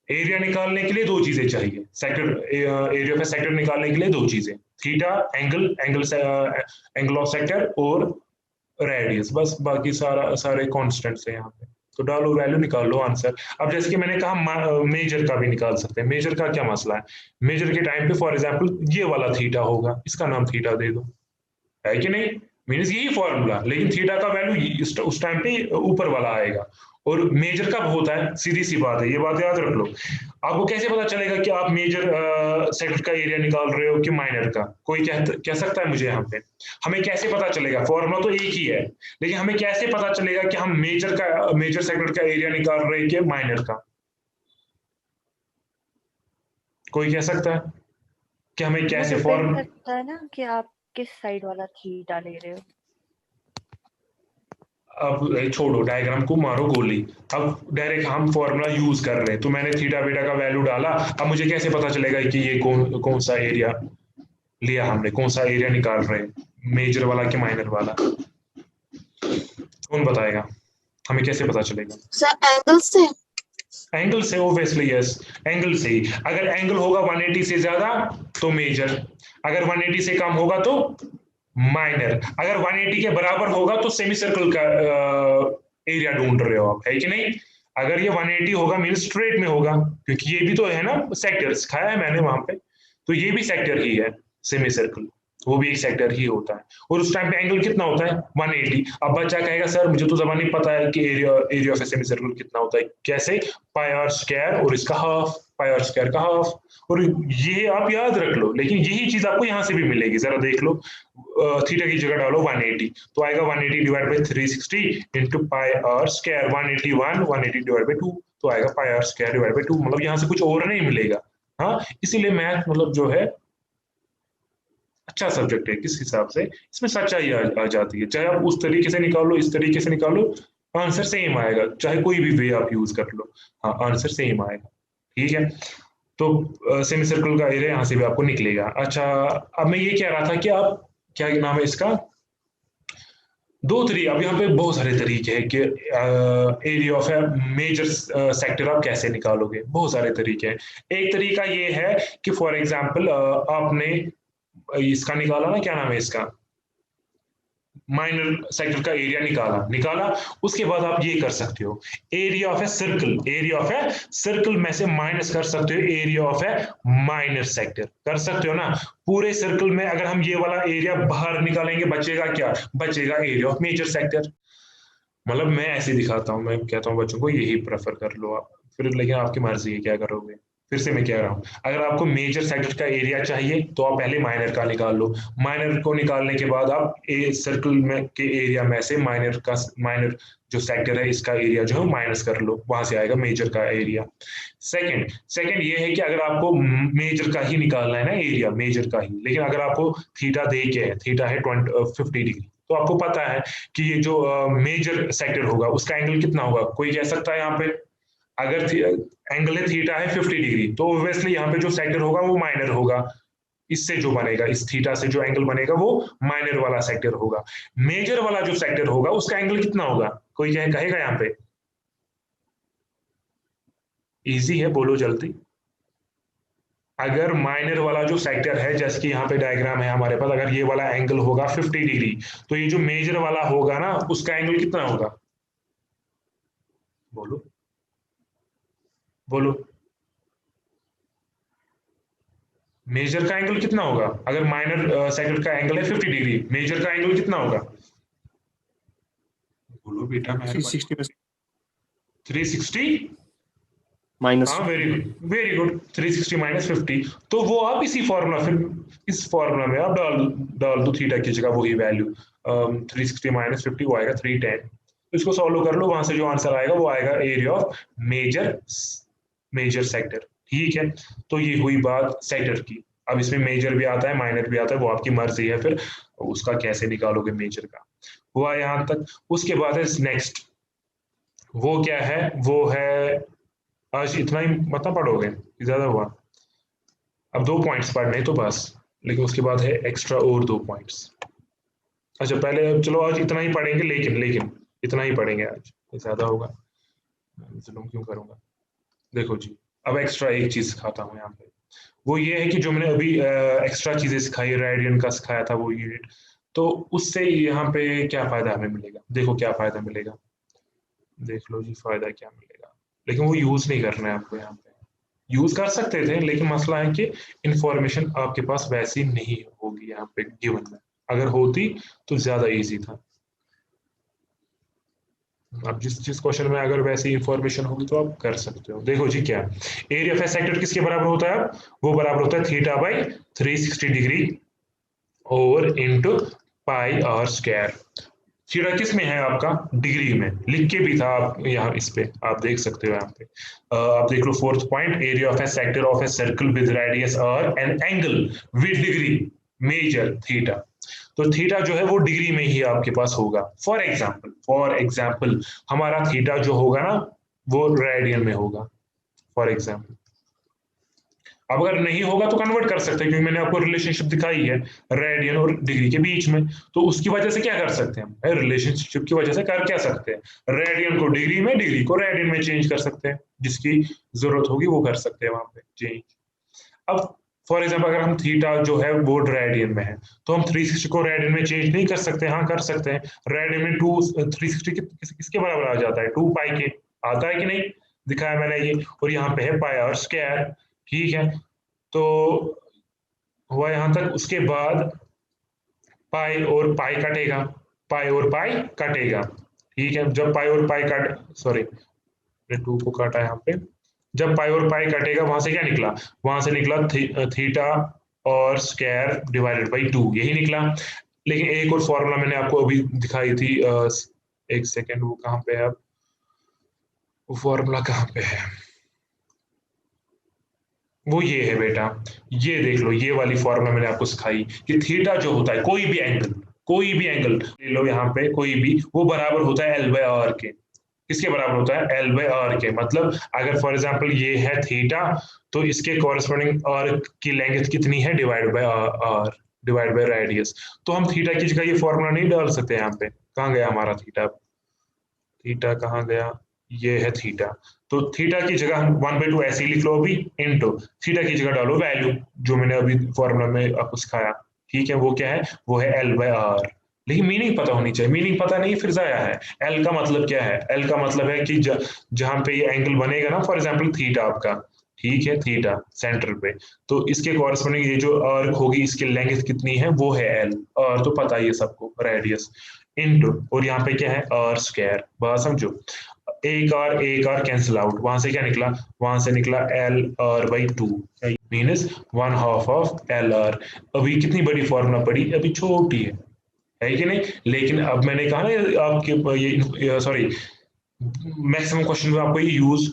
एरिया निकालने के लिए दो चीजें चाहिए, सेक्टर एरिया ऑफ सेक्टर निकालने के लिए दो चीजें, थीटा एंगल ऑफ सेक्टर और रेडियस, बस बाकी सारे कॉन्स्टेंट्स है यहाँ पे। तो डालो वैल्यू, निकाल लो आंसर। अब जैसे कि मैंने कहा मेजर का भी निकाल सकते हैं। मेजर का क्या मसला है, मेजर के टाइम पे फॉर एग्जांपल ये वाला थीटा होगा, इसका नाम थीटा दे दो, है कि नहीं, मीन्स यही फॉर्मूला, लेकिन थीटा का वैल्यू उस टाइम पे ऊपर वाला आएगा। और मेजर कब होता है, सीधी सी बात है, ये बात याद रख लो। आपको कैसे पता चलेगा कि आप मेजर सेक्टर का एरिया निकाल रहे हो कि माइनर का, कोई कह सकता है मुझे यहाँ पे, हमें कैसे पता चलेगा, फॉर्मूला तो एक ही है, लेकिन हमें कैसे पता चलेगा कि हम मेजर सेक्टर का एरिया निकाल रहे हैं कि माइनर का, कोई कह सकता है कि हमें कैसे फॉर्मूला, सकता है ना कि आप किस साइड वाला थीटा ले रहे हो। अब छोड़ो डायग्राम को, मारो गोली। अब डायरेक्ट हम फॉर्मूला यूज कर रहे हैं, तो मैंने थीटा बीटा का वैल्यू डाला। अब मुझे कैसे पता चलेगा कि ये कौन सा एरिया लिया हमने, कौन सा एरिया निकाल रहे हैं, मेजर वाला कि माइनर वाला, कौन बताएगा, हमें कैसे पता चलेगा? सर एंगल से। एंगल से, ओब्वियसली यस, एंगल से ही। अगर एंगल होगा 180 से ज्यादा तो मेजर, अगर 180 से कम होगा तो माइनर, अगर 180 के बराबर होगा तो सेमी सर्कल का एरिया ढूंढ रहे हो आप, है कि नहीं। अगर ये 180 होगा मीन स्ट्रेट में होगा, क्योंकि ये भी तो है ना सेक्टर, सिखाया है मैंने वहां पे, तो ये भी सेक्टर ही है सेमी सर्कल, वो भी एक सेक्टर ही होता है। और उस टाइम पे एंगल कितना होता है 180। अब बच्चा कहेगा सर मुझे तो जबानी पता है कि area of a semi circle कितना होता है, कैसे, पाई आर स्क्वायर और इसका हाफ, पाई आर स्क्वायर का हाफ। और ये आप याद रख लो, लेकिन यही चीज आपको यहाँ से भी मिलेगी, जरा देख लो, थीटा की जगह डालो 180, तो आएगा 180 divide by 360 into pi R square, 180 divide by 2, तो आएगा pi R square divide by 2। मतलब यहाँ से कुछ और नहीं मिलेगा। हाँ, इसीलिए मैथ मतलब जो है अच्छा सब्जेक्ट है। किस हिसाब से इसमें सच्चाई आ जाती है, चाहे आप उस तरीके से निकालो, इस तरीके से निकालो, आंसर सेम आएगा, चाहे कोई भी वे आप यूज कर लो, हाँ आंसर सेम आएगा। ठीक है, तो सेमी सर्कल का एरिया यहाँ से भी आपको निकलेगा। अच्छा, अब मैं ये कह रहा था कि आप, क्या नाम है इसका, दो तरीके, अब यहाँ पे बहुत सारे तरीके हैं कि area of a major sector आप कैसे निकालोगे, बहुत सारे तरीके हैं। एक तरीका ये है कि फॉर एग्जांपल आपने इसका निकाला ना, क्या नाम है इसका, माइनर सेक्टर का एरिया निकाला, उसके बाद आप ये कर सकते हो, एरिया ऑफ ए सर्कल में से माइनस कर सकते हो area of A minor sector, कर सकते हो ना। पूरे सर्कल में अगर हम ये वाला एरिया बाहर निकालेंगे, बचेगा क्या, बचेगा एरिया ऑफ मेजर सेक्टर। मतलब मैं ऐसे दिखाता हूँ, मैं कहता हूँ बच्चों को यही प्रेफर कर लो आप, फिर लेकिन आपकी मर्जी है क्या करोगे। फिर से मैं कह रहा हूँ, अगर आपको मेजर सेक्टर का एरिया चाहिए तो आप पहले माइनर का निकाल लो, माइनर को निकालने के बाद आप सर्कल में के एरिया में से माइनर जो सेक्टर है इसका एरिया जो है माइनस कर लो, वहां से आएगा मेजर का एरिया। सेकंड ये है कि अगर आपको मेजर का ही निकालना है ना एरिया, मेजर का ही, लेकिन अगर आपको थीटा दे के है, थीटा है 50 डिग्री, तो आपको पता है कि ये जो मेजर सेक्टर होगा उसका एंगल कितना होगा, कोई कह सकता है यहाँ पे, अगर एंगल है थीटा है 50 डिग्री, तो ऑब्वियसली यहाँ पे जो सेक्टर होगा वो माइनर होगा, इससे जो बनेगा, इस थीटा से जो एंगल बनेगा वो माइनर वाला सेक्टर होगा। मेजर वाला जो सेक्टर होगा उसका एंगल कितना होगा, कोई कहेगा यहाँ पे, इजी है, बोलो जल्दी। अगर माइनर वाला जो सेक्टर है, जैसे कि यहाँ पे डायग्राम है हमारे पास, अगर ये वाला एंगल होगा 50 डिग्री, तो ये जो मेजर वाला होगा ना उसका एंगल कितना होगा, बोलो बोलो, मेजर का एंगल कितना होगा, अगर माइनर सेक्टर का एंगल है 50 डिग्री, मेजर का एंगल कितना होगा, बोलो बेटा। 360 माइनस, हाँ, वेरी गुड 360 माइनस 50, तो वो आप इसी फॉर्मूला, फिर इस फॉर्मूला में आप डाल दो थीटा की जगह वही वैल्यू, 360 माइनस 50 वो आएगा 310। तो इसको सॉल्व कर लो, वहां से जो आंसर आएगा वो आएगा एरिया ऑफ मेजर सेक्टर। ठीक है, तो ये हुई बात सेक्टर की। अब इसमें मेजर भी आता है माइनर भी आता है, वो आपकी मर्जी है, फिर उसका कैसे निकालोगे मेजर का, हुआ यहाँ तक। उसके बाद है नेक्स्ट, वो क्या है, वो है, आज इतना ही मतलब पढ़ोगे, ज्यादा हुआ, अब 2 पॉइंट्स पढ़ने तो बस, लेकिन उसके बाद है एक्स्ट्रा और 2 पॉइंट्स। अच्छा पहले चलो आज इतना ही पढ़ेंगे, लेकिन इतना ही पढ़ेंगे आज, ज्यादा होगा, जुल्म क्यों करूंगा। देखो जी, अब एक्स्ट्रा एक चीज सिखाता हूँ यहाँ पे, वो ये है कि जो मैंने अभी एक्स्ट्रा चीजें सिखाई, रेडियन का सिखाया था वो यूनिट, तो उससे यहाँ पे क्या फायदा हमें मिलेगा, देखो क्या फायदा मिलेगा, देख लो जी फायदा क्या मिलेगा, लेकिन वो यूज नहीं करना है आपको। यहाँ पे यूज कर सकते थे, लेकिन मसला है कि इंफॉर्मेशन आपके पास वैसी नहीं होगी यहाँ पे गिवन में, अगर होती तो ज्यादा इजी था। अब जिस क्वेश्चन में अगर वैसी इंफॉर्मेशन होगी तो आप कर सकते हो। देखो जी क्या, एरिया ऑफ ए सेक्टर किसके बराबर होता है, वो बराबर होता है थीटा बाई 360 डिग्री और into pi R square. Theta किस में है आपका, डिग्री में, लिख के भी था आप यहाँ, इस पे आप देख सकते हो यहाँ पे। आप देख लो 4th point, area of a sector of a circle with radius और an angle with degree measure theta. तो थीटा जो है वो डिग्री में ही आपके पास होगा। फॉर एग्जाम्पल हमारा थीटा जो होगा ना वो रेडियन में होगा, फॉर एग्जाम्पल। अब अगर नहीं होगा तो कन्वर्ट कर सकते हैं, क्योंकि मैंने आपको रिलेशनशिप दिखाई है रेडियन और डिग्री के बीच में, तो उसकी वजह से क्या कर सकते हैं हम, रिलेशनशिप की वजह से कर क्या सकते हैं, रेडियन को डिग्री में, डिग्री को रेडियन में चेंज कर सकते हैं, जिसकी जरूरत होगी वो कर सकते हैं वहां पे चेंज। अब फॉर एग्जाम्पल अगर हम थीटा जो है वो रेडियन में है, तो हम 360 को रेडियन में चेंज नहीं कर सकते, हाँ कर सकते हैं। रेडियन में 360 किसके बराबर आ जाता है, 2 पाई के आता है कि नहीं, दिखाया मैंने ये, और यहाँ पे है पाई आर स्क्वायर। ठीक है, तो हुआ यहाँ तक। उसके बाद पाई और पाई कटेगा, पाई और पाई कटेगा, ठीक है। जब पाई और पाई कट, सॉरी 2 को काटा यहाँ पे, जब पाई और पाई कटेगा वहां से क्या निकला, वहां से निकला थीटा और स्क्वायर डिवाइडेड बाई 2, यही निकला। लेकिन एक और फॉर्मूला मैंने आपको अभी दिखाई थी, एक सेकेंड, वो कहाँ पे है अब, वो फॉर्मूला कहाँ पे है, वो ये है बेटा, ये देख लो, ये वाली फॉर्मूला मैंने आपको सिखाई कि थीटा जो होता है, कोई भी एंगल, कोई भी एंगल ले लो यहाँ पे, कोई भी, वो बराबर होता है एल बाय आर के। किसके बराबर होता है, एल बाय आर के। मतलब अगर फॉर एग्जांपल ये है थीटा, तो इसके कॉरेस्पॉन्डिंग आर की लेंथ कितनी है, divide by R, divide by radius. तो हम थीटा की जगह ये फॉर्मूला नहीं डाल सकते यहाँ पे, कहाँ गया हमारा थीटा, थीटा कहाँ गया, ये है थीटा। तो थीटा की जगह हम 1/2 ऐसे ही लिख लो अभी, इनटू थीटा की जगह डालो वैल्यू जो मैंने अभी फॉर्मूला में आपको सिखाया, ठीक है। वो क्या है, वो है एल बाय आर। लेकिन मीनिंग पता होनी चाहिए, मीनिंग पता नहीं फिर जाया है। एल का मतलब क्या है, एल का मतलब है कि जहां पे ये एंगल बनेगा ना, फॉर एग्जांपल थीटा आपका, ठीक है, थीटा सेंटर पे, तो इसके कॉरेस्पॉन्डिंग ये जो आर्क होगी, इसकी लेंथ कितनी है, वो है एल, और तो पता ही है सबको, रेडियस इनटू, और यहाँ पे क्या है, आर स्क्वायर। बात समझो, एक आर कैंसिल आउट, वहां से क्या निकला, वहां से निकला L R by 2 मीनस 1/2 of L R. अभी कितनी बड़ी फॉर्मूला पड़ी, अभी छोटी है कि नहीं। लेकिन अब मैंने कहा ना आपके ये सॉरी, मैक्सिमम क्वेश्चन में आपको ये यूज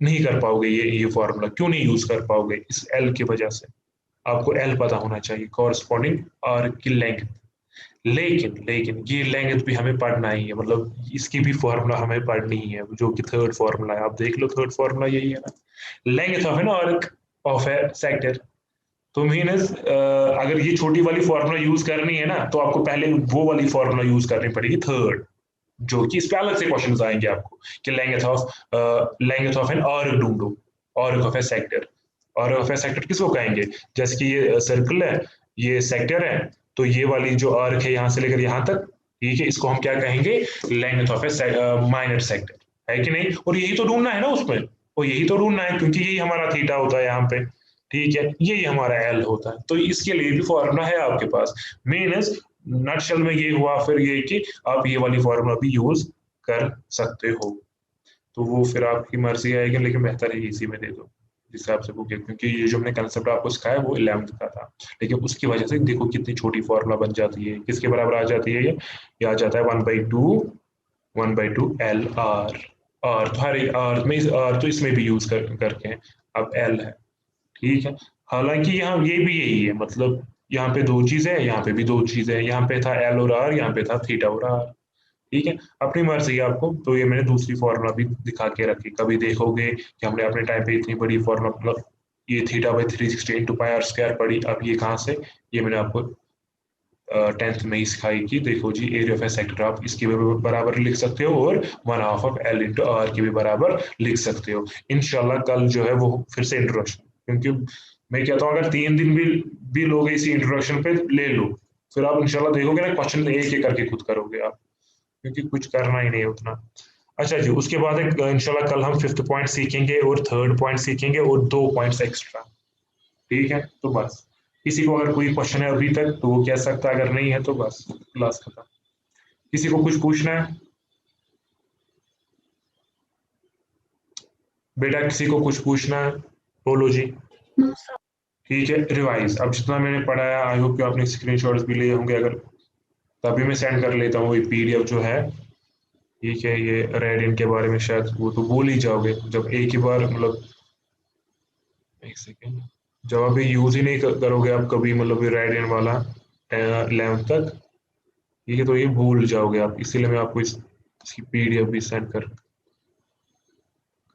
नहीं कर पाओगे, ये फॉर्मूला क्यों नहीं यूज कर पाओगे, इस एल की वजह से। आपको एल पता होना चाहिए, कॉरस्पॉन्डिंग आर की लेंथ। लेकिन ये लैंग्वेज भी हमें पढ़ना ही है, मतलब इसकी भी फॉर्मूला हमें पढ़नी ही है, जो कि थर्ड फॉर्मूला है। आप देख लो, थर्ड फॉर्मूला यही है ना, length of an arc of a sector. तो मीनस अगर ये छोटी वाली फॉर्मूला यूज करनी है ना, तो आपको पहले वो वाली फॉर्मूला यूज करनी पड़ेगी, थर्ड, जो कि इस पे अलग से क्वेश्चन आएंगे आपको कि लेंथ ऑफ एन आर्क ढूंढो, arc of a sector. Arc of a sector किसको कहेंगे, जैसे कि ये सर्कल है, ये सेक्टर है, तो ये वाली जो आर्क है यहाँ से लेकर यहाँ तक, ठीक है, इसको हम क्या कहेंगे, length of A minor sector, है कि नहीं। और यही तो ढूंढना है ना उसमें, और यही तो ढूंढना है, क्योंकि यही हमारा थीटा होता है यहाँ पे, ठीक है, यही हमारा एल होता है। तो इसके लिए भी फॉर्मूला है आपके पास। मीनस नटशेल में ये हुआ फिर ये कि आप ये वाली फॉर्मूला भी यूज कर सकते हो। तो वो फिर आपकी मर्जी आएगी, लेकिन बेहतर है इसी में दे दो जिस हिसाब से वो, क्योंकि ये जो हमने कंसेप्ट आपको सिखाया वो 11th का था, लेकिन उसकी वजह से देखो कितनी छोटी फॉर्मूला बन जाती है, किसके बराबर आ जाती है, ये आ जाता है 1/2 एल आर। आर तो हर एक आर में, आर तो इसमें भी यूज करके हैं, अब एल है, ठीक है। हालांकि यहाँ ये भी यही है, मतलब यहाँ पे दो चीजें हैं, यहाँ पे भी दो चीजें हैं, यहाँ पे था एल और आर, यहाँ पे था थीटा और आर, ठीक है। अपनी मर्जी है आपको, तो ये मैंने दूसरी फॉर्मूला भी दिखा के रखी। कभी देखोगे कि हमने अपने टाइम पे इतनी बड़ी फॉर्मूला, मतलब ये theta by 360 into pi R square पड़ी, अब ये कहाँ से, ये मैंने आपको 10th में ही सिखाई कि देखो जी, एरिया ऑफ ए सेक्टर आप इसकी भी बराबर लिख सकते हो, और 1/2 ऑफ एल इंटू आर की भी बराबर लिख सकते हो। इंशाल्लाह कल जो है वो फिर से इंट्रोडक्शन, क्योंकि मैं कहता हूँ अगर 3 दिन भी लोग इसी इंट्रोडक्शन पे ले लो, फिर आप इंशाल्लाह देखोगे ना, क्वेश्चन एक एक करके खुद करोगे आप, क्योंकि कुछ करना ही नहीं है उतना। अच्छा जी, उसके बाद इंशाल्लाह कल हम 5th पॉइंट सीखेंगे और 3rd पॉइंट सीखेंगे और 2 पॉइंट्स एक्स्ट्रा, ठीक है। तो बस किसी को अगर कोई क्वेश्चन है अभी तक तो वो कह सकता है, अगर नहीं है तो बस क्लास खत्म। किसी को कुछ पूछना है बेटा, किसी को कुछ पूछना है, बोलो जी। ठीक है, रिवाइज अब जितना मैंने पढ़ाया, आई होप कि आपने स्क्रीनशॉट्स भी लिए होंगे, अगर तभी मैं सेंड कर लेता हूँ ये पीडीएफ जो है, ठीक है। ये रेडियन के बारे में शायद वो तो भूल ही जाओगे जब एक ही बार, मतलब एक सेकेंड, जब आप यूज ही नहीं करोगे आप कभी, मतलब रेडियन वाला 11th तक, ठीक है, तो ये भूल जाओगे आप। इसीलिए मैं आपको इसकी पीडीएफ भी सेंड कर,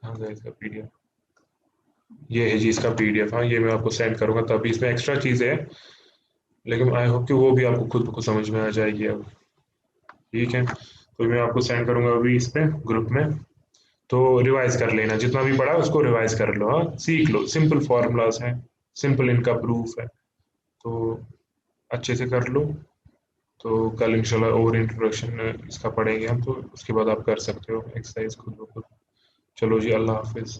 कहाँ गया इसका पीडीएफ, ये है जी इसका पीडीएफ, हाँ ये मैं आपको सेंड करूंगा, तभी इसमें एक्स्ट्रा चीजें हैं, लेकिन आई होप कि वो भी आपको खुद को समझ में आ जाएगी अब, ठीक है। तो मैं आपको सेंड करूंगा अभी इस पे ग्रुप में, तो रिवाइज कर लेना, जितना भी पढ़ा उसको रिवाइज कर लो, हाँ सीख लो, सिंपल फॉर्मूलाज हैं, सिंपल इनका प्रूफ है, तो अच्छे से कर लो। तो कल इंशाल्लाह और इंट्रोडक्शन इसका पढ़ेंगे हम, तो उसके बाद आप कर सकते हो एक्सरसाइज खुद ब खुद। चलो जी, अल्लाह हाफिज।